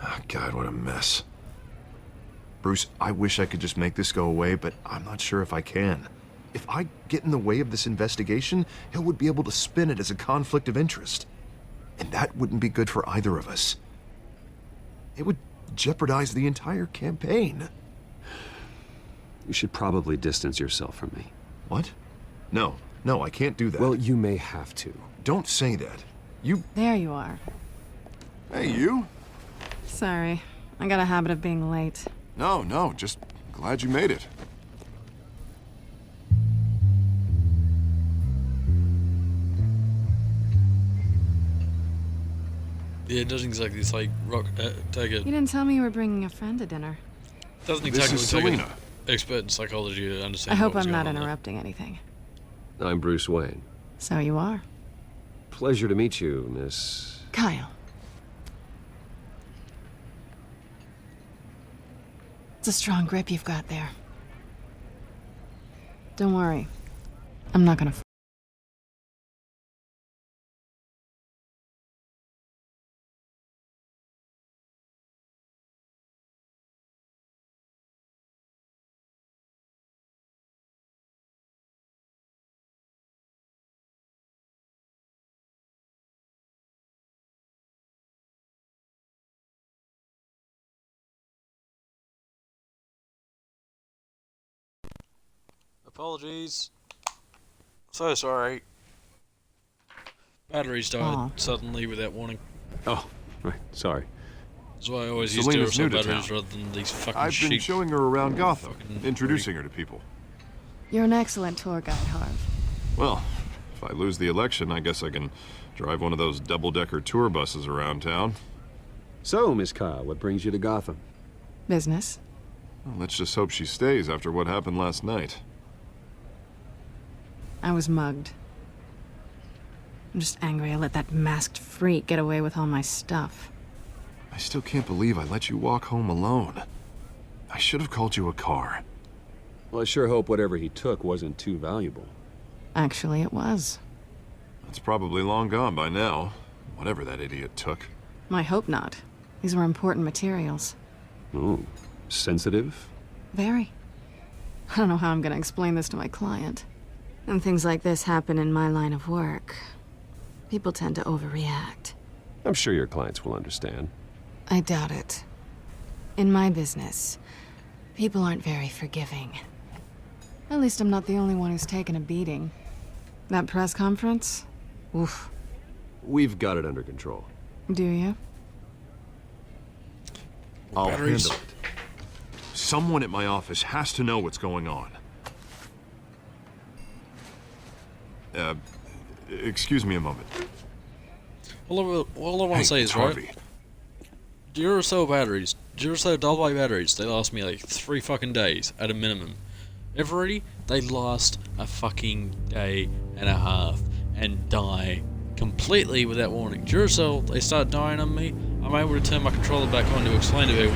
Oh, God, what a mess. Bruce, I wish I could just make this go away, but I'm not sure if I can. If I get in the way of this investigation, Hill would be able to spin it as a conflict of interest. And that wouldn't be good for either of us. It would jeopardize the entire campaign. You should probably distance yourself from me. What? No, I can't do that. Well, you may have to. Don't say that. You... There you are. Hey, you? Sorry. I got a habit of being late. No, just glad you made it. Yeah, it doesn't exactly. It's like take it. You didn't tell me you were bringing a friend to dinner. Doesn't exactly take an expert in psychology to understand. I hope what was I'm not going on interrupting anything. I'm Bruce Wayne. So you are. Pleasure to meet you, Miss... Kyle. It's a strong grip you've got there. Don't worry. I'm not gonna... Apologies. So sorry. Batteries died suddenly without warning. Oh, right. Sorry. That's why I always use Selena's new Duracell to batteries town. rather than these fucking I've been sheep. showing her around Gotham, introducing her to people. You're an excellent tour guide, Harv. Well, if I lose the election, I guess I can drive one of those double-decker tour buses around town. So, Miss Kyle, what brings you to Gotham? Business. Well, let's just hope she stays after what happened last night. I was mugged. I'm just angry I let that masked freak get away with all my stuff. I still can't believe I let you walk home alone. I should have called you a car. Well, I sure hope whatever he took wasn't too valuable. Actually, it was. It's probably long gone by now, whatever that idiot took. I hope not. These were important materials. Ooh, sensitive? Very. I don't know how I'm gonna explain this to my client. And things like this happen in my line of work. People tend to overreact. I'm sure your clients will understand. I doubt it. In my business, people aren't very forgiving. At least I'm not the only one who's taken a beating. That press conference? Oof. We've got it under control. Do you? I'll handle it. Someone at my office has to know what's going on. Excuse me a moment. All I want to say is, right, Duracell batteries, Duracell AA batteries, they last me like 3 fucking days at a minimum. Every they last a fucking day and a half and die completely without warning. Duracell, they start dying on me. I'm able to turn my controller back on to explain to people,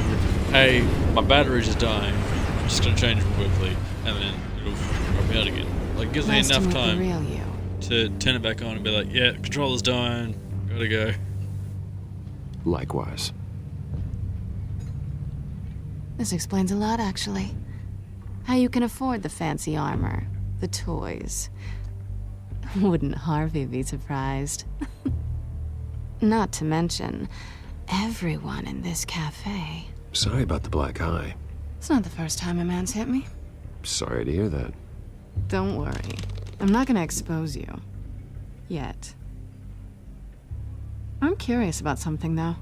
hey, my batteries are dying. I'm just gonna change them quickly, and then it'll drop me out again. Like, it gives me enough time to turn it back on and be like, yeah, controller's dying, gotta go. Likewise. This explains a lot, actually. How you can afford the fancy armor, the toys. Wouldn't Harvey be surprised? Not to mention, everyone in this cafe. Sorry about the black eye. It's not the first time a man's hit me. Sorry to hear that. Don't worry. I'm not gonna expose you. Yet. I'm curious about something, though.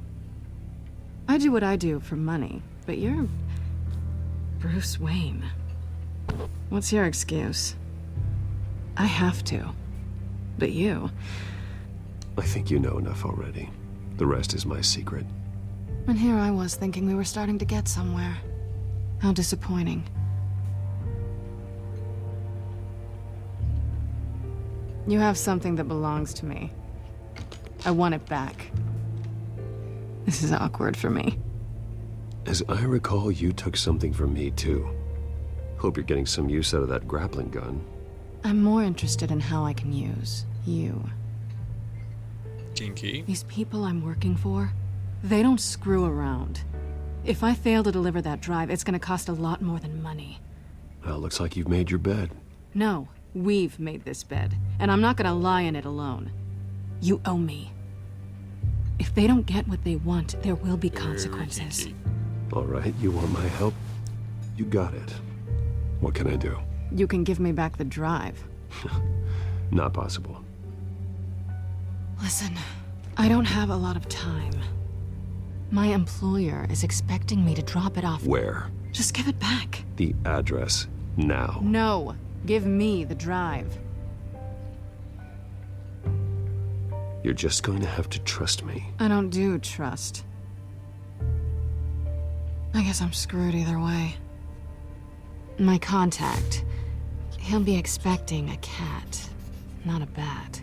I do what I do for money, but you're Bruce Wayne. What's your excuse? I have to. But you... I think you know enough already. The rest is my secret. And here I was thinking we were starting to get somewhere. How disappointing. You have something that belongs to me. I want it back. This is awkward for me. As I recall, you took something from me, too. Hope you're getting some use out of that grappling gun. I'm more interested in how I can use you. Kinky. These people I'm working for, they don't screw around. If I fail to deliver that drive, it's gonna cost a lot more than money. Well, looks like you've made your bed. No, we've made this bed, and I'm not gonna lie in it alone. You owe me. If they don't get what they want, there will be consequences. All right, you want my help? You got it. What can I do? You can give me back the drive. Not possible. Listen, I don't have a lot of time. My employer is expecting me to drop it off. Where? Just give it back. The address, now. No, give me the drive. You're just going to have to trust me. I don't do trust. I guess I'm screwed either way. My contact, he'll be expecting a cat, not a bat.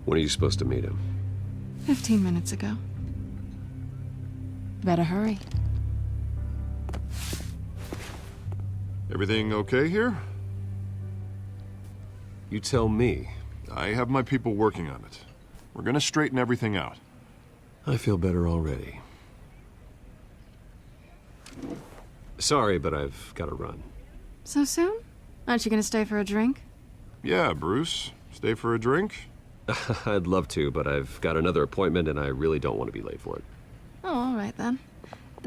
When are you supposed to meet him? 15 minutes ago. Better hurry. Everything okay here? You tell me. I have my people working on it. We're gonna straighten everything out. I feel better already. Sorry, but I've got to run. So soon? Aren't you gonna stay for a drink? Yeah, Bruce. Stay for a drink? I'd love to, but I've got another appointment and I really don't want to be late for it. Oh, all right then.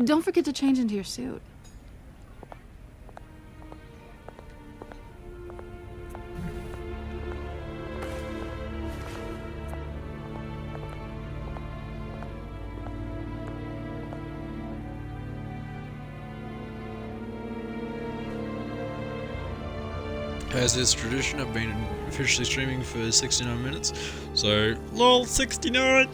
Don't forget to change into your suit. As is tradition, I've been officially streaming for 69 minutes, so lol 69!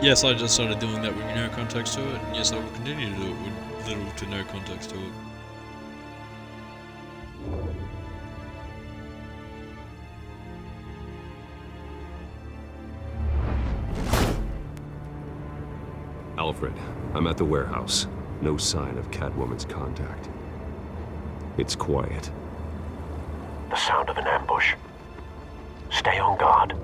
Yes, I just started doing that with no context to it, and yes, I will continue to do it with little to no context to it. Alfred, I'm at the warehouse. No sign of Catwoman's contact. It's quiet. The sound of an ambush. Stay on guard.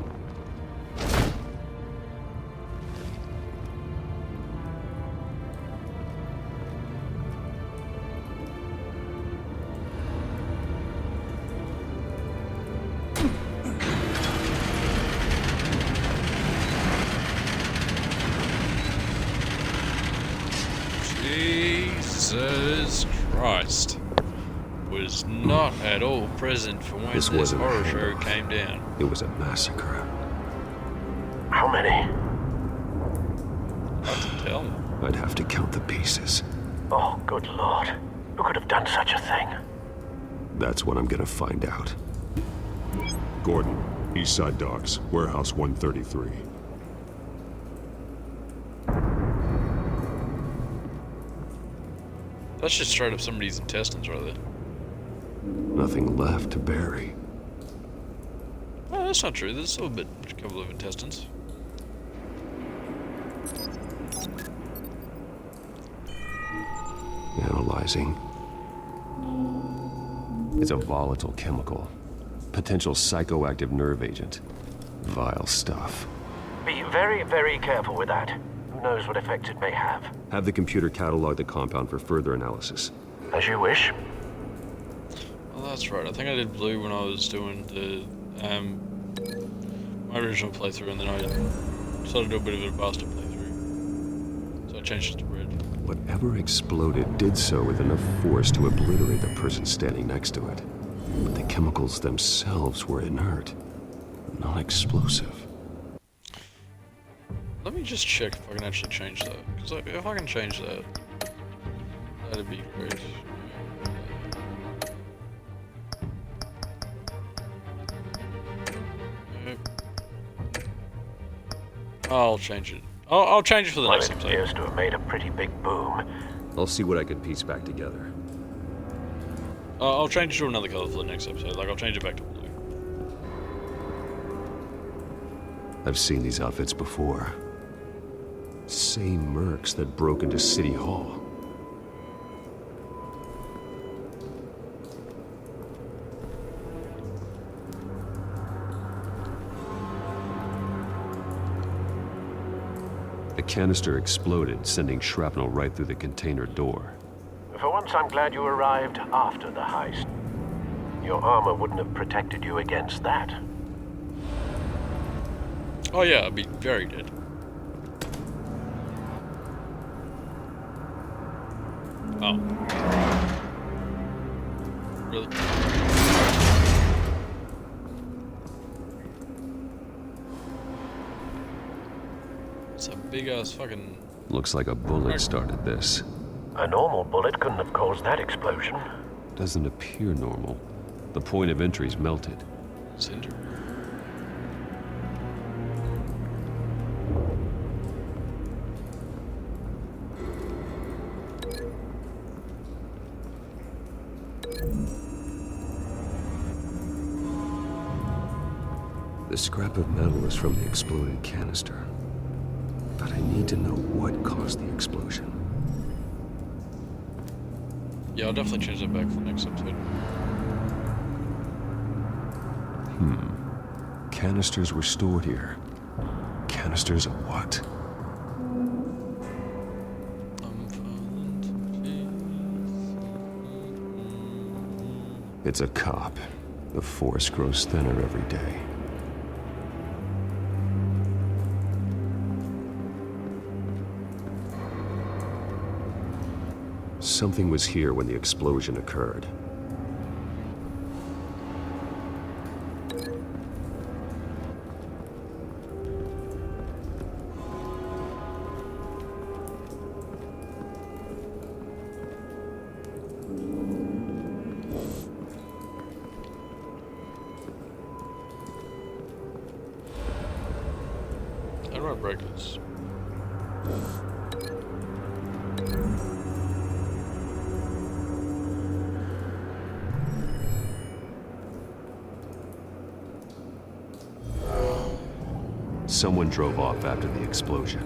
Jesus Christ. Was not at all present for when this horror show came down. It was a massacre. How many? Hard to tell. I'd have to count the pieces. Oh, good lord. Who could have done such a thing? That's what I'm gonna find out. Gordon, Eastside Docks, Warehouse 133. That's just straight up somebody's intestines right there. Nothing left to bury. Oh, that's not true. There's still a couple of intestines. Analyzing. It's a volatile chemical. Potential psychoactive nerve agent. Vile stuff. Be very, very careful with that. Who knows what effects it may have. Have the computer catalog the compound for further analysis. As you wish. Oh, that's right. I think I did blue when I was doing the my original playthrough, and then I started to do a bit of a bastard playthrough. So I changed it to red. Whatever exploded did so with enough force to obliterate the person standing next to it. But the chemicals themselves were inert, not explosive. Let me just check if I can actually change that. Because if I can change that, that'd be great. I'll change it. I'll change it for the next It episode. appears to have made a pretty big boom. I'll see what I can piece back together. I'll change it to another color for the next episode. Like, I'll change it back to blue. I've seen these outfits before. Same mercs that broke into City Hall. The canister exploded, sending shrapnel right through the container door. For once, I'm glad you arrived after the heist. Your armor wouldn't have protected you against that. Oh yeah, I'd be very dead. Oh. Really? It's a big ass fucking... Looks like a bullet started this. A normal bullet couldn't have caused that explosion. Doesn't appear normal. The point of entry's melted. Cinder. The scrap of metal is from the exploded canister. But I need to know what caused the explosion. Yeah, I'll definitely change that back for the next episode. Canisters were stored here. Canisters of what? It's a cop. The force grows thinner every day. Something was here when the explosion occurred. How do I break this? Someone drove off after the explosion.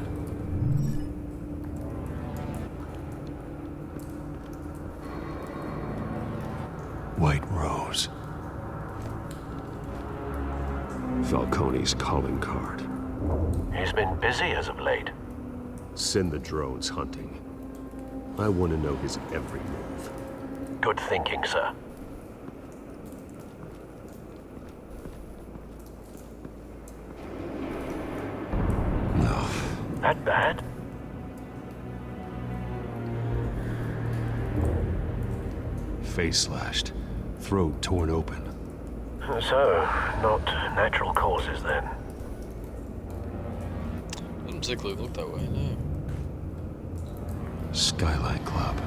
Falcone's calling card. He's been busy as of late. Send the drones hunting. I want to know his every move. Good thinking, sir. No. That bad? Face slashed. Throat torn open. So, not natural causes then. Doesn't particularly look that way, no. Skylight Club.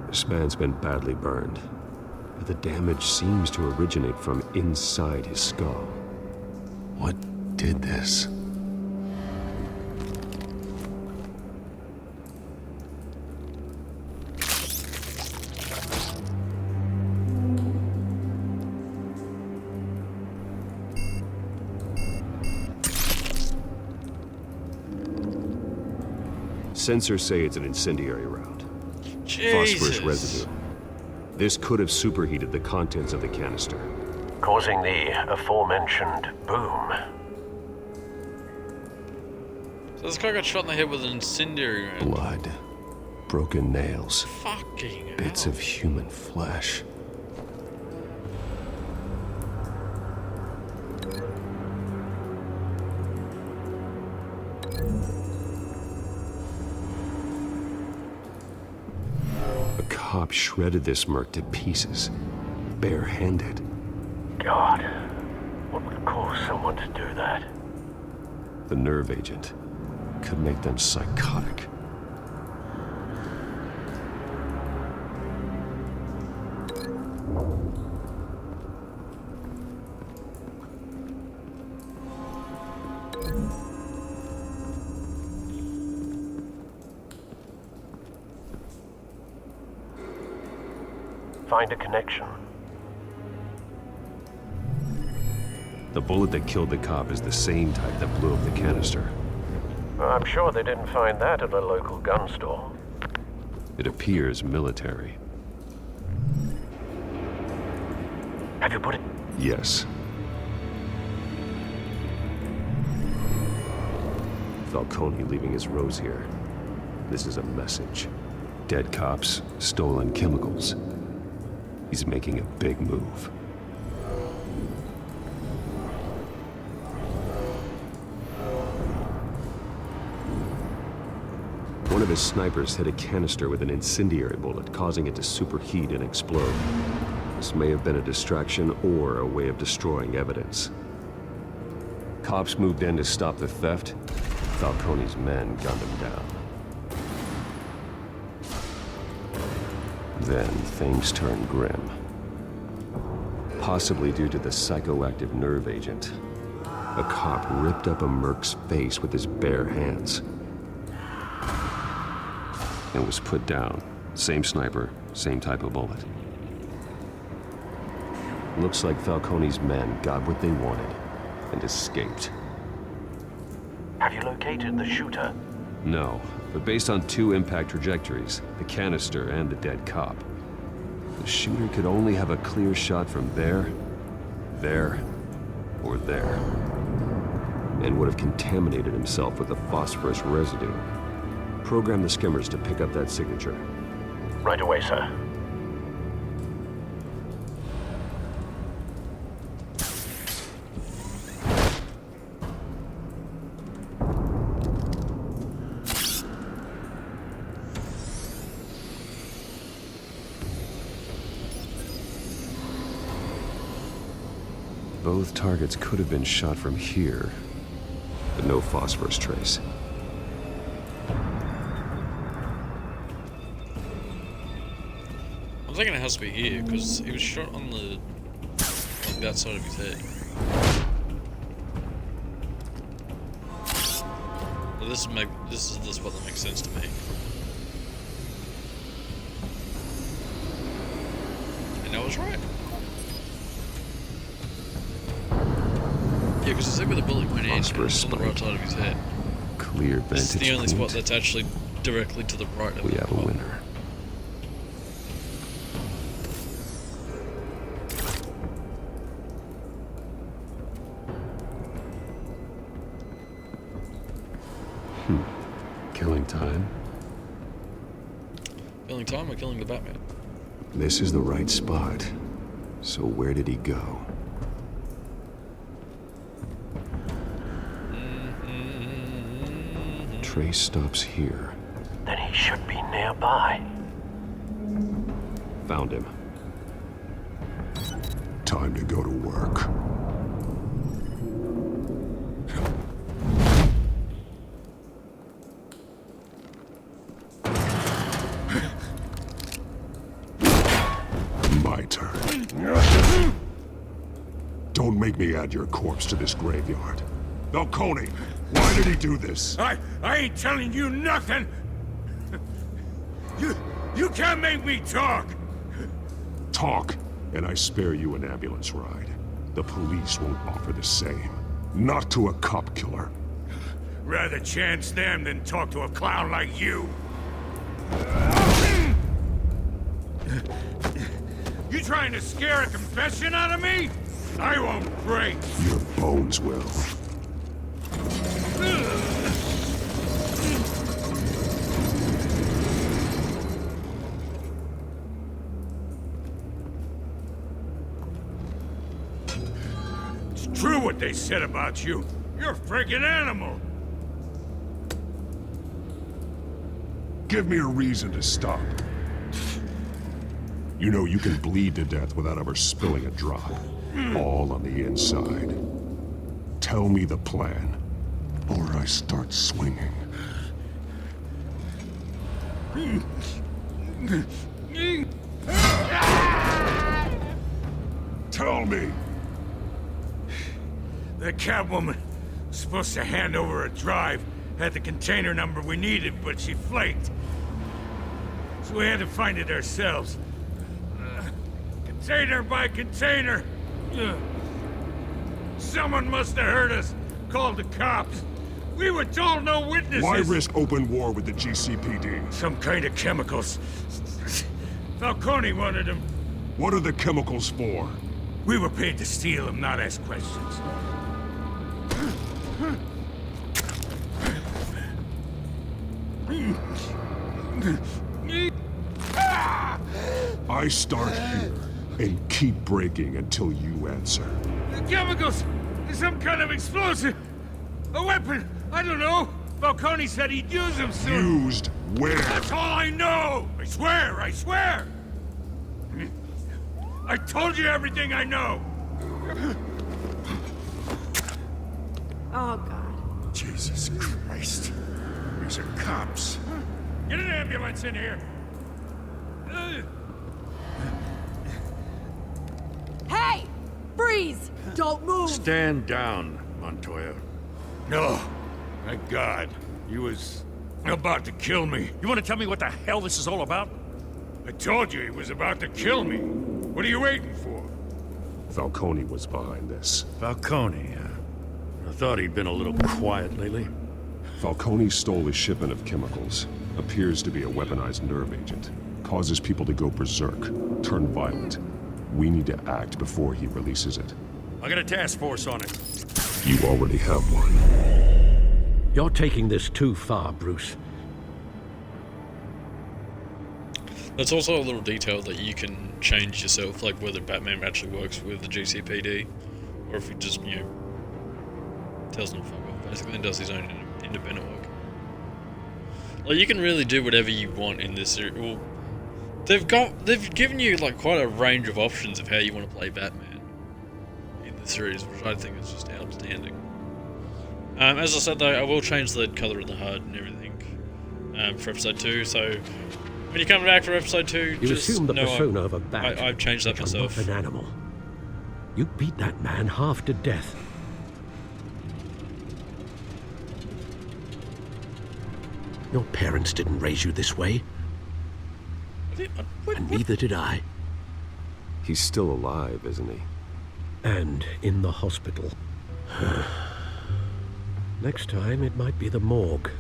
This man's been badly burned, but the damage seems to originate from inside his skull. What did this? Sensors say it's an incendiary round. Phosphorus residue. This could have superheated the contents of the canister, causing the aforementioned boom. So this guy got shot in the head with an incendiary round. Blood, broken nails, Fucking bits of human flesh. A cop shredded this merc to pieces, bare-handed. God, what would cause someone to do that? The nerve agent could make them psychotic. Find a connection. The bullet that killed the cop is the same type that blew up the canister. I'm sure they didn't find that at a local gun store. It appears military. Have you put it? Yes. Falcone leaving his rose here. This is a message. Dead cops, stolen chemicals. He's making a big move. One of his snipers hit a canister with an incendiary bullet, causing it to superheat and explode. This may have been a distraction or a way of destroying evidence. Cops moved in to stop the theft. Falcone's men gunned him down. Then things turned grim. Possibly due to the psychoactive nerve agent. A cop ripped up a merc's face with his bare hands. And was put down. Same sniper, same type of bullet. Looks like Falcone's men got what they wanted and escaped. Have you located the shooter? No, but based on two impact trajectories, the canister and the dead cop, the shooter could only have a clear shot from there, or there, and would have contaminated himself with the phosphorus residue. Program the skimmers to pick up that signature. Right away, sir. Both targets could have been shot from here, but no phosphorus trace. I'm thinking it has to be here, because he was shot on the... like that side of his head. Well, this is the spot that makes sense to me. And I was right. Yeah, because it's like where the bullet went in, and it was on the right side of his head. Cool. clear vantage This is the only point. spot that's actually directly to the right of We the have a spot. winner. Killing time. Killing time or killing the Batman? This is the right spot. So where did he go? Trace stops here. Then he should be nearby. Found him. Time to go to work. My turn. Don't make me add your corpse to this graveyard. Falcone, why did he do this? I ain't telling you nothing! You can't make me talk! Talk, and I spare you an ambulance ride. The police won't offer the same. Not to a cop killer. Rather chance them than talk to a clown like you. You trying to scare a confession out of me? I won't break. Your bones will. It's true what they said about you. You're a freaking animal. Give me a reason to stop. You know you can bleed to death without ever spilling a drop. All on the inside. Tell me the plan, or I start swinging. Tell me! The Catwoman was supposed to hand over a drive, had the container number we needed, but she flaked. So we had to find it ourselves. Container by container. Someone must have heard us, called the cops. We were told no witnesses. Why risk open war with the GCPD? Some kind of chemicals. Falcone wanted them. What are the chemicals for? We were paid to steal them, not ask questions. I start here and keep breaking until you answer. The chemicals! Some kind of explosive! A weapon! I don't know! Falcone said he'd use them soon! Used where? That's all I know! I swear! I swear! I told you everything I know! Oh, God. Jesus Christ. These are cops. Get an ambulance in here! Hey! Freeze! Don't move! Stand down, Montoya. No. Thank God. He was about to kill me. You want to tell me what the hell this is all about? I told you he was about to kill me. What are you waiting for? Falcone was behind this. Falcone, I thought he'd been a little quiet lately. Falcone stole a shipment of chemicals. Appears to be a weaponized nerve agent. Causes people to go berserk, turn violent. We need to act before he releases it. I got a task force on it. You already have one. You're taking this too far, Bruce. There's also a little detail that you can change yourself, like whether Batman actually works with the GCPD, or if he just, you know, tells them to fuck off, basically, and does his own independent work. Like, you can really do whatever you want in this series. Well, they've given you, like, quite a range of options of how you want to play Batman in the series, which I think is just outstanding. As I said, though, I will change the colour of the HUD and everything for episode 2, so when you come back for episode 2, You just assume the know persona of a bat. I've changed that but you're myself. not an animal. You beat that man half to death. Your parents didn't raise you this way. And neither did I. He's still alive, isn't he? And in the hospital. Next time, it might be the morgue.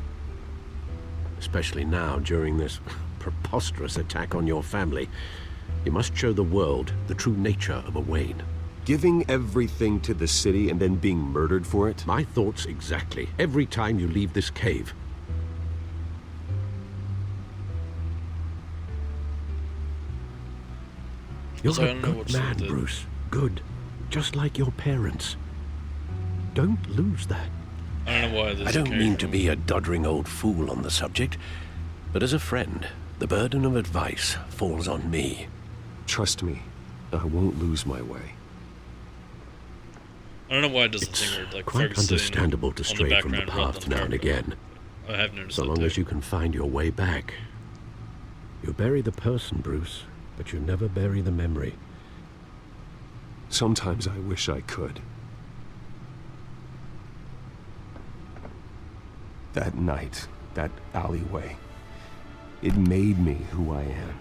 Especially now, during this preposterous attack on your family. You must show the world the true nature of a Wayne. Giving everything to the city and then being murdered for it? My thoughts exactly. Every time you leave this cave. You're a good man, Bruce. Good. Just like your parents. Don't lose that. I don't know why this I don't mean to be a doddering old fool on the subject, but as a friend, the burden of advice falls on me. Trust me, I won't lose my way. I don't know why it does the thing where, like, quite understandable to stray from the path now and again. I have noticed so that long too. as you can find your way back. You bury the person, Bruce, but you never bury the memory. Sometimes I wish I could. That night, that alleyway, it made me who I am.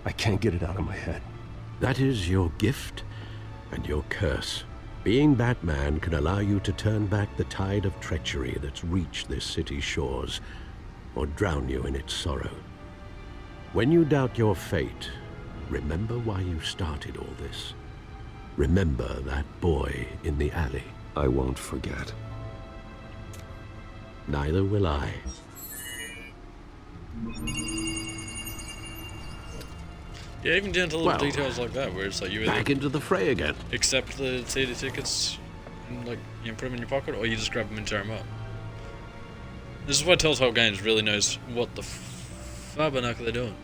I can't get it out of my head. That is your gift and your curse. Being Batman can allow you to turn back the tide of treachery that's reached this city's shores, or drown you in its sorrow. When you doubt your fate, remember why you started all this. Remember that boy in the alley. I won't forget. Neither will I. Yeah, even down to little details like that, where it's like you back into the fray again. Accept the theater tickets and, like, you know, put them in your pocket, or you just grab them and tear them up. This is why Telltale Games really knows what the fabernack they're doing.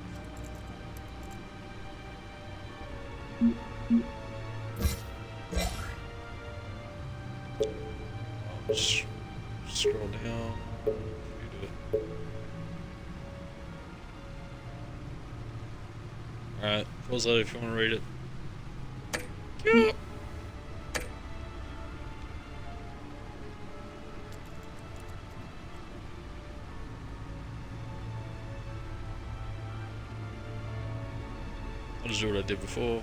I'll just scroll down. Alright, pause that if you want to read it. Yeah. I'll just do what I did before.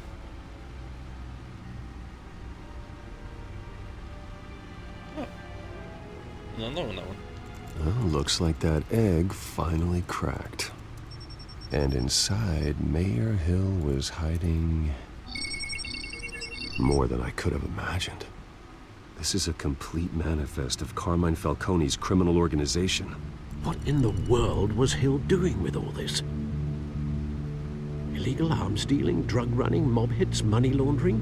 Oh. No, that one. Well, looks like that egg finally cracked. And inside, Mayor Hill was hiding more than I could have imagined. This is a complete manifest of Carmine Falcone's criminal organization. What in the world was Hill doing with all this? Illegal arms dealing, drug running, mob hits, money laundering?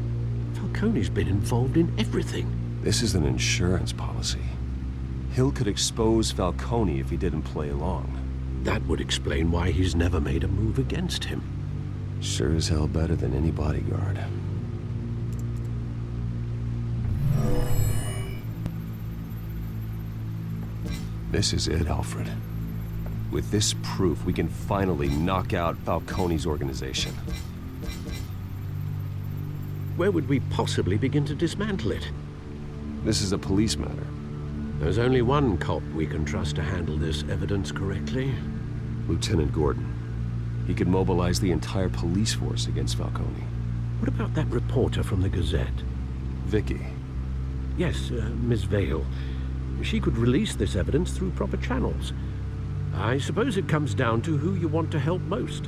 Falcone's been involved in everything. This is an insurance policy. Hill could expose Falcone if he didn't play along. That would explain why he's never made a move against him. Sure as hell better than any bodyguard. This is it, Alfred. With this proof, we can finally knock out Falcone's organization. Where would we possibly begin to dismantle it? This is a police matter. There's only one cop we can trust to handle this evidence correctly. Lieutenant Gordon. He could mobilize the entire police force against Falcone. What about that reporter from the Gazette? Vicky. Yes, Miss Vale. She could release this evidence through proper channels. I suppose it comes down to who you want to help most.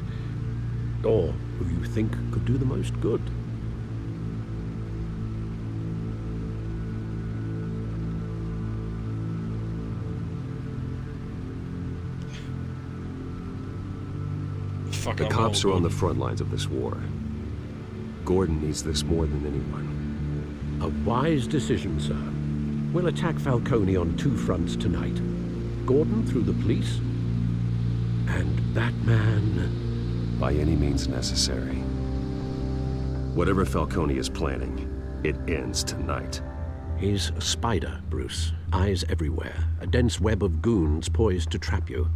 Or who you think could do the most good. The cops are on the front lines of this war. Gordon needs this more than anyone. A wise decision, sir. We'll attack Falcone on two fronts tonight. Gordon through the police, and Batman... by any means necessary. Whatever Falcone is planning, it ends tonight. He's a spider, Bruce. Eyes everywhere. A dense web of goons poised to trap you.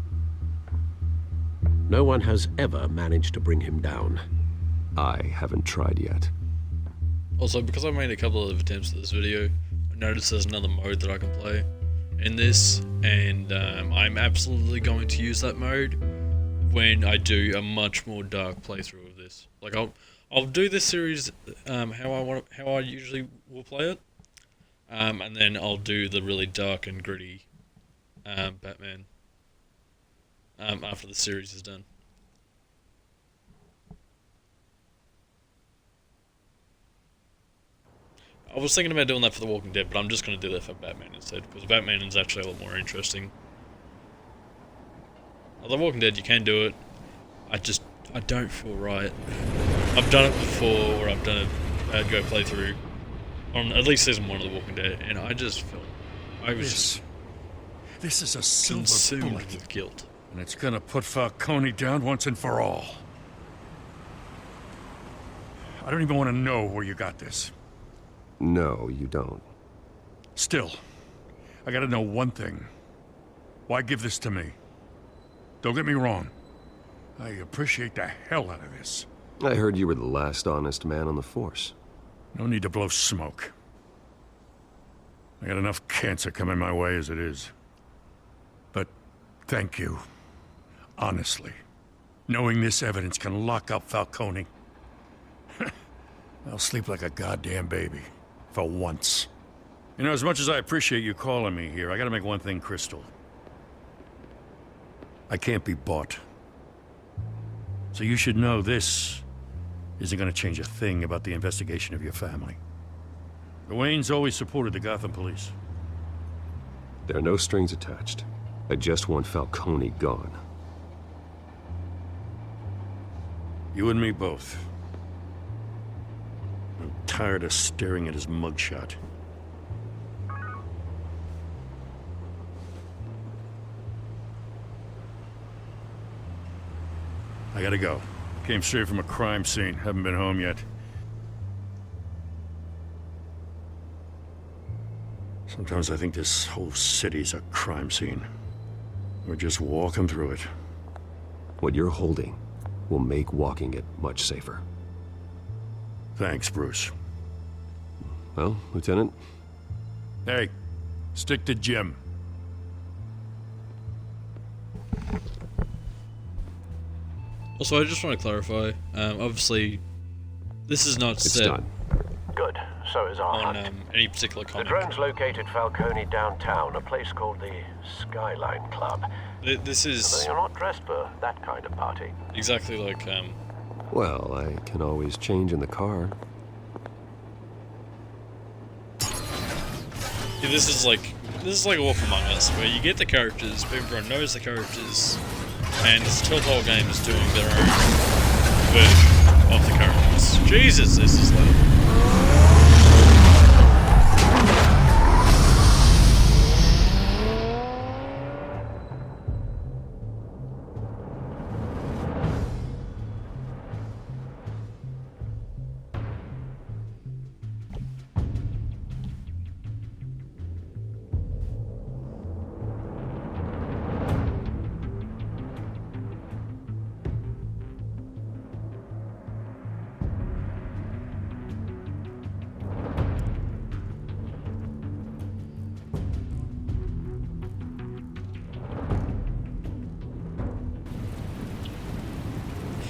No one has ever managed to bring him down. I haven't tried yet. Also, because I made a couple of attempts at this video, I noticed there's another mode that I can play in this, and I'm absolutely going to use that mode when I do a much more dark playthrough of this. Like, I'll do this series how I usually will play it, And then I'll do the really dark and gritty Batman after the series is done. I was thinking about doing that for The Walking Dead, but I'm just going to do that for Batman instead, because Batman is actually a lot more interesting. The Walking Dead, you can do it. I don't feel right. I've done it before, where I've done a bad go playthrough on at least season 1 of The Walking Dead, and I just felt This is a silver consumed bullet, with guilt. and it's gonna put Falcone down once and for all. I don't even want to know where you got this. No, you don't. Still, I gotta know one thing. Why give this to me? Don't get me wrong. I appreciate the hell out of this. I heard you were the last honest man on the force. No need to blow smoke. I got enough cancer coming my way as it is. But thank you. Honestly. Knowing this evidence can lock up Falcone. I'll sleep like a goddamn baby. For once. You know, as much as I appreciate you calling me here, I gotta make one thing crystal. I can't be bought. So you should know this isn't gonna change a thing about the investigation of your family. The Waynes always supported the Gotham police. There are no strings attached. I just want Falcone gone. You and me both. I'm tired of staring at his mugshot. I gotta go. Came straight from a crime scene. Haven't been home yet. Sometimes I think this whole city's a crime scene. We're just walking through it. What you're holding will make walking it much safer. Thanks, Bruce. Well, Lieutenant? Hey, stick to Jim. Also, I just want to clarify, obviously, this is not It's set done. Good. So is our on hunt. any particular The comic. drones located Falcone downtown, a place called the Skyline Club. This is Although you're not dressed for that kind of party. exactly like, Well, I can always change in the car. yeah, this is like Wolf Among Us, where you get the characters, but everyone knows the characters, and this Telltale game is doing their own version of the characters. Jesus, this is loud.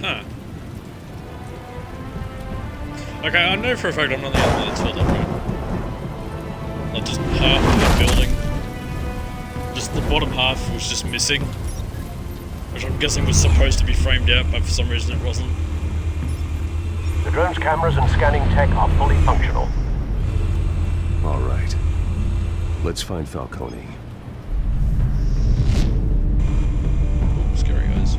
Huh. Okay, I know for a fact I'm not the only one that's filled up right. Like, just half of the building. Just the bottom half was just missing. Which I'm guessing was supposed to be framed out, but for some reason it wasn't. The drone's cameras and scanning tech are fully functional. All right. Let's find Falcone. Ooh, scary guys.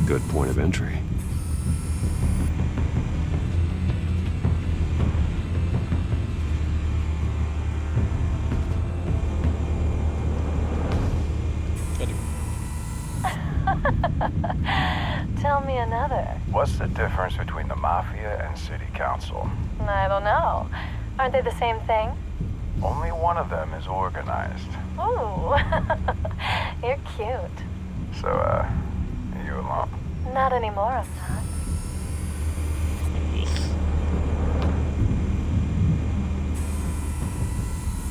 Good point of entry. Tell me another. What's the difference between the Mafia and City Council? I don't know. Aren't they the same thing? Only one of them is organized. Ooh, you're cute. So, are you alone? Not anymore, I'm not.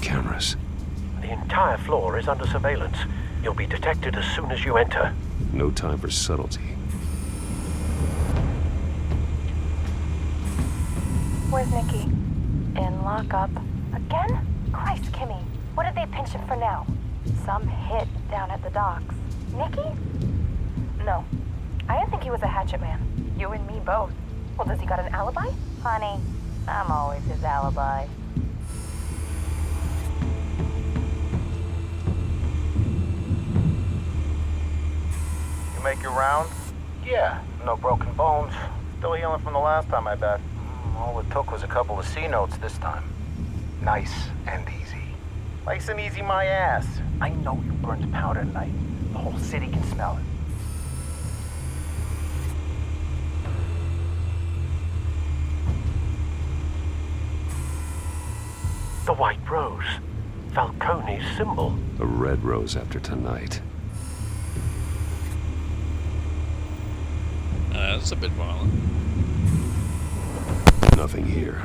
Cameras. The entire floor is under surveillance. You'll be detected as soon as you enter. No time for subtlety. Where's Nikki? In lockup. Again? Christ, Kimmy. What did they pinch him for now? Some hit down at the docks. Nikki? No. I didn't think he was a hatchet man. You and me both. Well, does he got an alibi? Honey, I'm always his alibi. You make your rounds? Yeah, no broken bones. Still healing from the last time, I bet. All it took was a couple of C notes this time. Nice and easy. Nice and easy my ass. I know you burned powder tonight. The whole city can smell it. The white rose. Falcone's symbol. A red rose after tonight. That's a bit violent. Nothing here.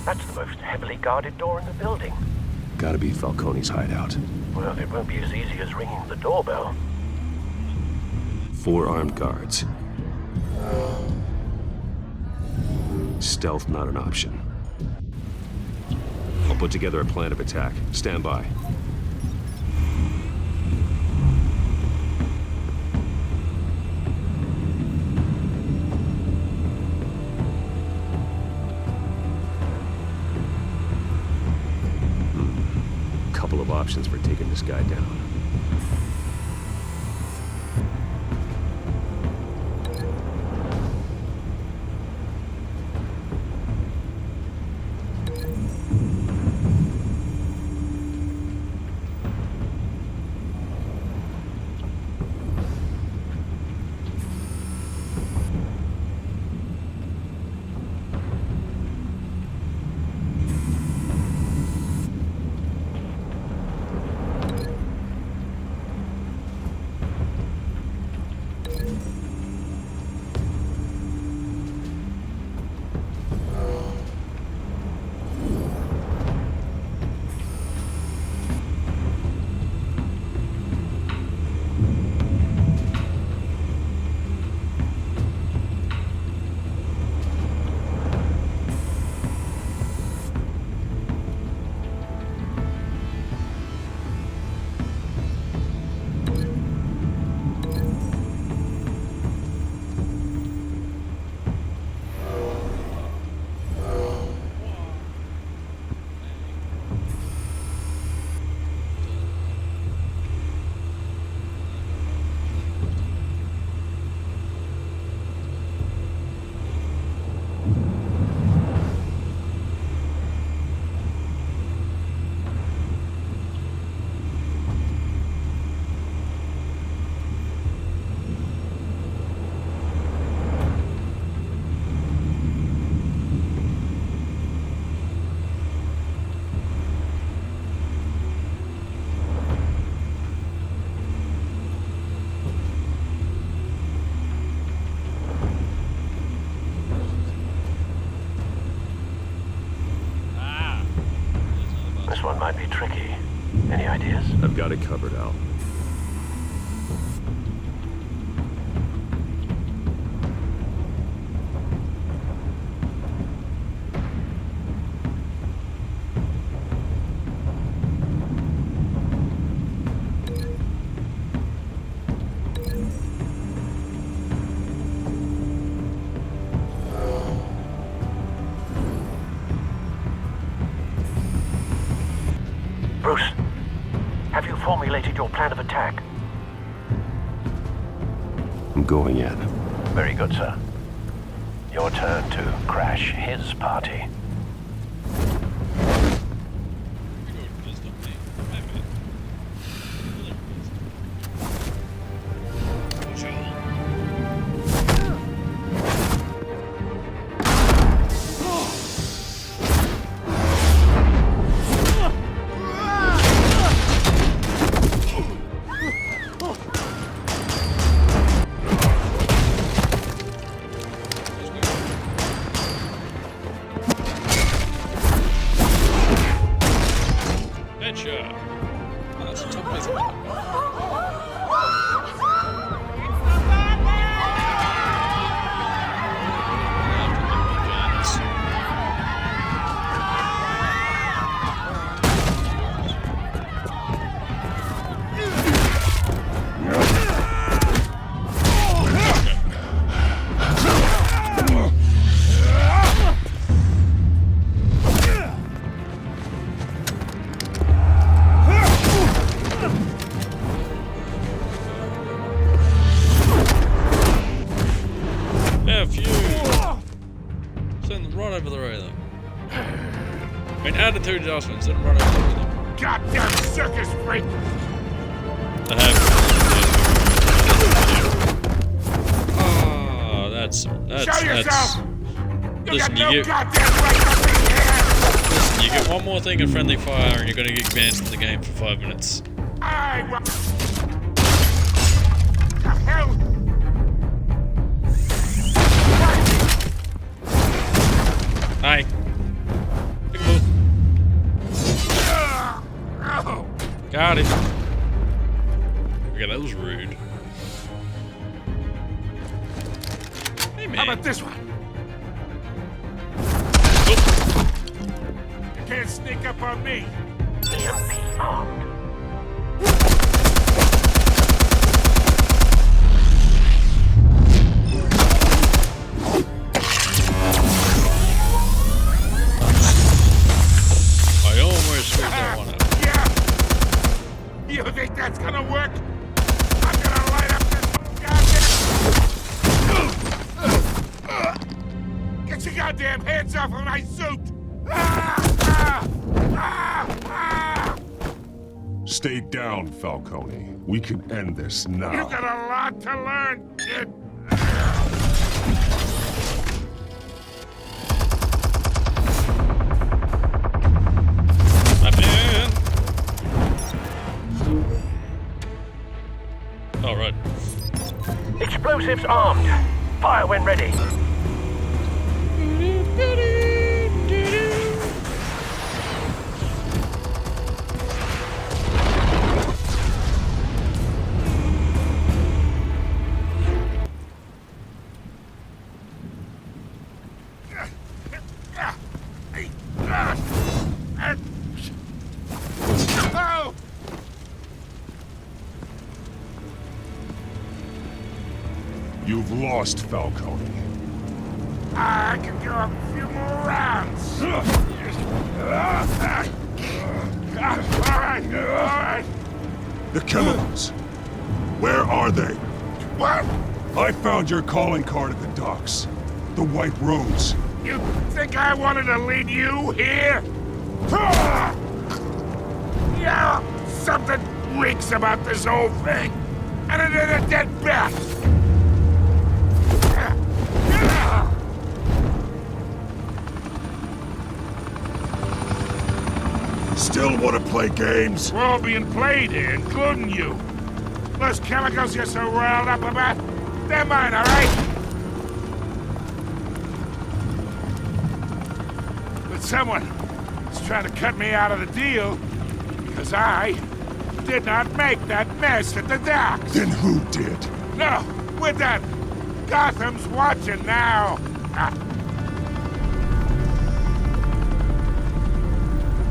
That's the most heavily guarded door in the building. Gotta be Falcone's hideout. Well, it won't be as easy as ringing the doorbell. 4 armed guards. Stealth not an option. I'll put together a plan of attack. Stand by. Couple of options for taking this guy down. This one might be tricky. Any ideas? I've got it covered, Al. Bruce, have you formulated your plan of attack? I'm going in. Very good, sir. Your turn to crash his party. Headshot. Oh, that's a top place. right over the road of them. I mean, added 2 adjustments and run over the road of them. Goddamn circus freak! I have. Oh, that's. Show yourself! You Listen, got no you goddamn right up in here! Listen, you get one more thing in friendly fire and you're gonna get banned from the game for 5 minutes. I will. The hell? Hi. Got it. Okay, that was rude. Hey, man. How about this one? You can't sneak up on me. EMP armed. I almost screwed that one up. You think that's gonna work? I'm gonna light up this goddamn... Get your goddamn hands off of my suit! Stay down, Falcone. We can end this now. You got a lot to learn, kid. All right. Explosives armed. Fire when ready. Oh! You've lost, Falcone. I can go a few more rounds. All right. The chemicals. Where are they? What? I found your calling card at the docks. The White Rose. You think I wanted to lead you here? Yeah, something reeks about this whole thing. And it is a dead bat. Still want to play games? We're all being played here, including you. Those chemicals you're so riled up about, they're mine, all right? But someone is trying to cut me out of the deal because I did not make that mess at the docks. Then who did? No, we're done. Gotham's watching now.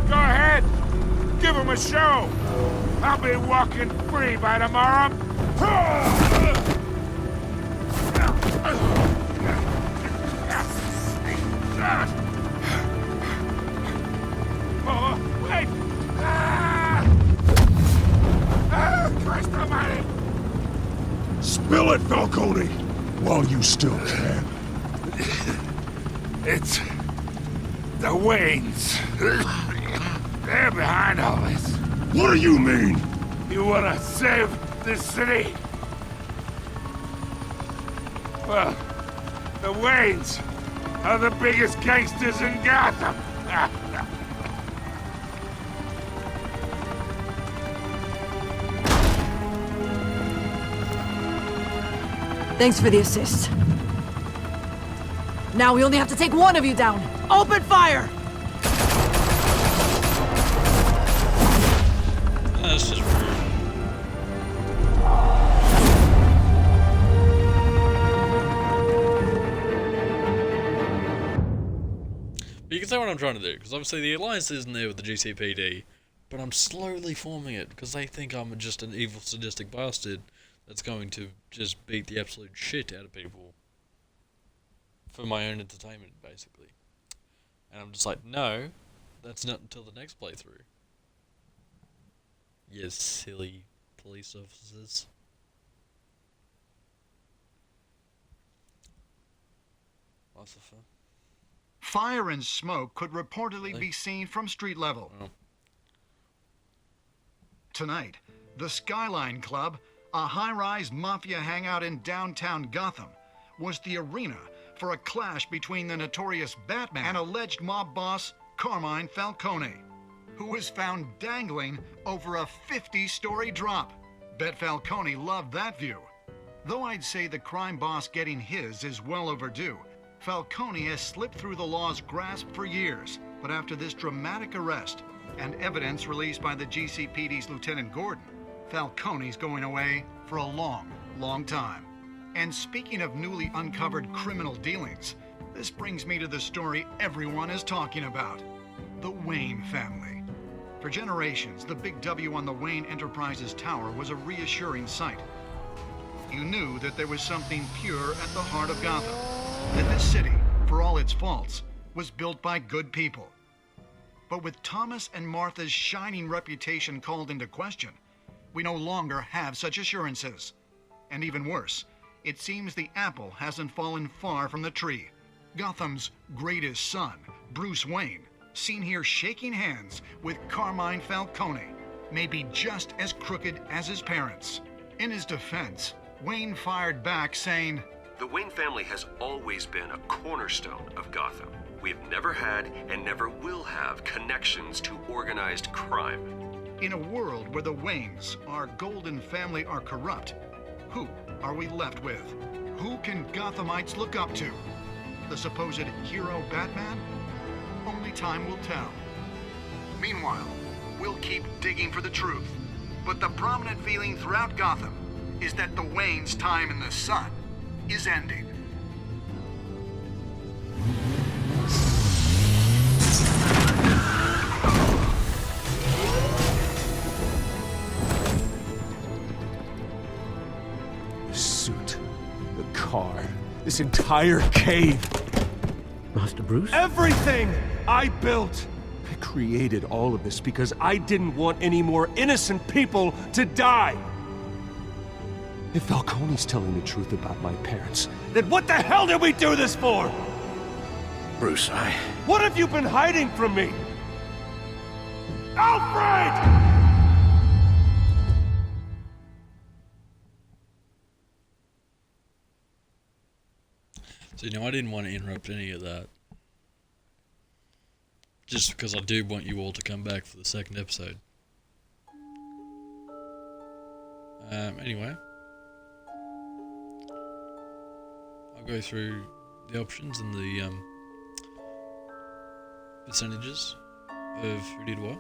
Go ahead. Give him a show. I'll be walking free by tomorrow. Oh, wait. Christ almighty. Spill it, Falcone, while you still can. It's the Waynes. They're behind all this. What do you mean? You wanna save this city? Well, the Waynes are the biggest gangsters in Gotham. Thanks for the assist. Now we only have to take one of you down. Open fire! That's just rude. But you can see what I'm trying to do, because obviously the alliance isn't there with the GCPD, but I'm slowly forming it, because they think I'm just an evil, sadistic bastard that's going to just beat the absolute shit out of people for my own entertainment, basically. And I'm just like, no, that's not until the next playthrough. Yes, silly police officers. Lots of fun. Fire and smoke could reportedly be seen from street level. Tonight, the Skyline Club, a high-rise mafia hangout in downtown Gotham, was the arena for a clash between the notorious Batman and alleged mob boss Carmine Falcone, who was found dangling over a 50-story drop. Bet Falcone loved that view. Though I'd say the crime boss getting his is well overdue, Falcone has slipped through the law's grasp for years. But after this dramatic arrest and evidence released by the GCPD's Lieutenant Gordon, Falcone's going away for a long, long time. And speaking of newly uncovered criminal dealings, this brings me to the story everyone is talking about: the Wayne family. For generations, the big W on the Wayne Enterprises Tower was a reassuring sight. You knew that there was something pure at the heart of Gotham, that this city, for all its faults, was built by good people. But with Thomas and Martha's shining reputation called into question, we no longer have such assurances. And even worse, it seems the apple hasn't fallen far from the tree. Gotham's greatest son, Bruce Wayne, seen here shaking hands with Carmine Falcone, may be just as crooked as his parents. In his defense, Wayne fired back saying, "The Wayne family has always been a cornerstone of Gotham. We have never had and never will have connections to organized crime." In a world where the Waynes, our golden family, are corrupt, who are we left with? Who can Gothamites look up to? The supposed hero Batman? Only time will tell. Meanwhile, we'll keep digging for the truth. But the prominent feeling throughout Gotham is that the Waynes' time in the sun is ending. The suit, the car, this entire cave. Master Bruce? Everything I built. I created all of this because I didn't want any more innocent people to die. If Falcone's telling the truth about my parents, then what the hell did we do this for? Bruce, What have you been hiding from me? Alfred! So, I didn't want to interrupt any of that. Just because I do want you all to come back for the second episode. Anyway. I'll go through the options and the percentages of who did what.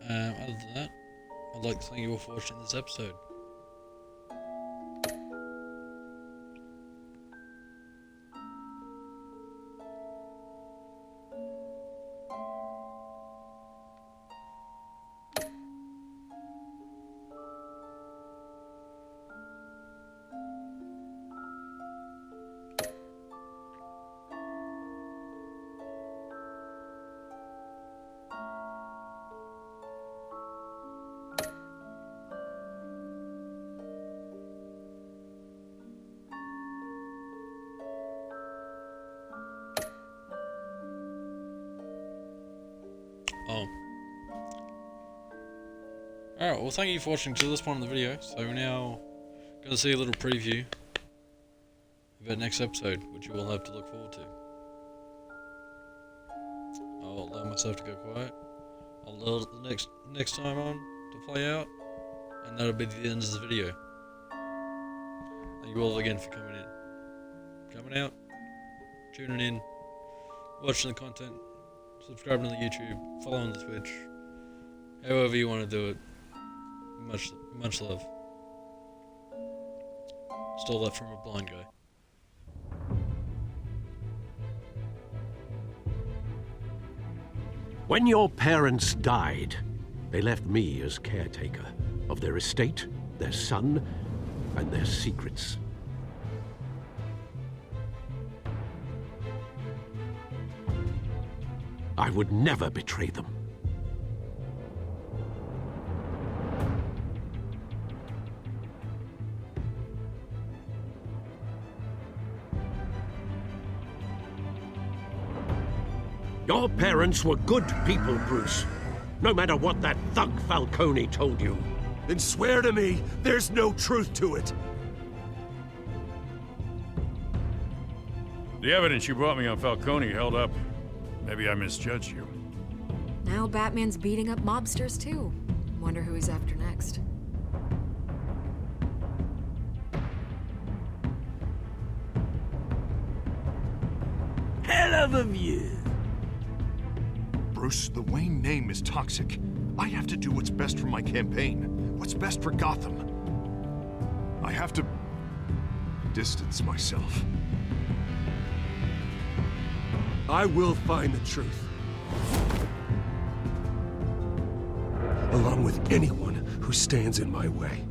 Other than that, I'd like to thank you all for watching this episode. Oh. Alright, well thank you for watching to this point in the video. So we're now going to see a little preview of our next episode, which you will have to look forward to. I'll allow myself to go quiet. I'll allow the next time on to play out, and that'll be the end of the video. Thank you all again for coming in. Coming out, tuning in, watching the content, subscribing to the YouTube, following the Twitch, however you want to do it. Much love. Stole that from a blind guy. When your parents died, they left me as caretaker of their estate, their son, and their secrets. I would never betray them. Your parents were good people, Bruce. No matter what that thug Falcone told you. Then swear to me there's no truth to it. The evidence you brought me on Falcone held up. Maybe I misjudged you. Now Batman's beating up mobsters too. Wonder who he's after next. Hell of a view. Bruce, the Wayne name is toxic. I have to do what's best for my campaign. What's best for Gotham. I have to distance myself. I will find the truth. Along with anyone who stands in my way.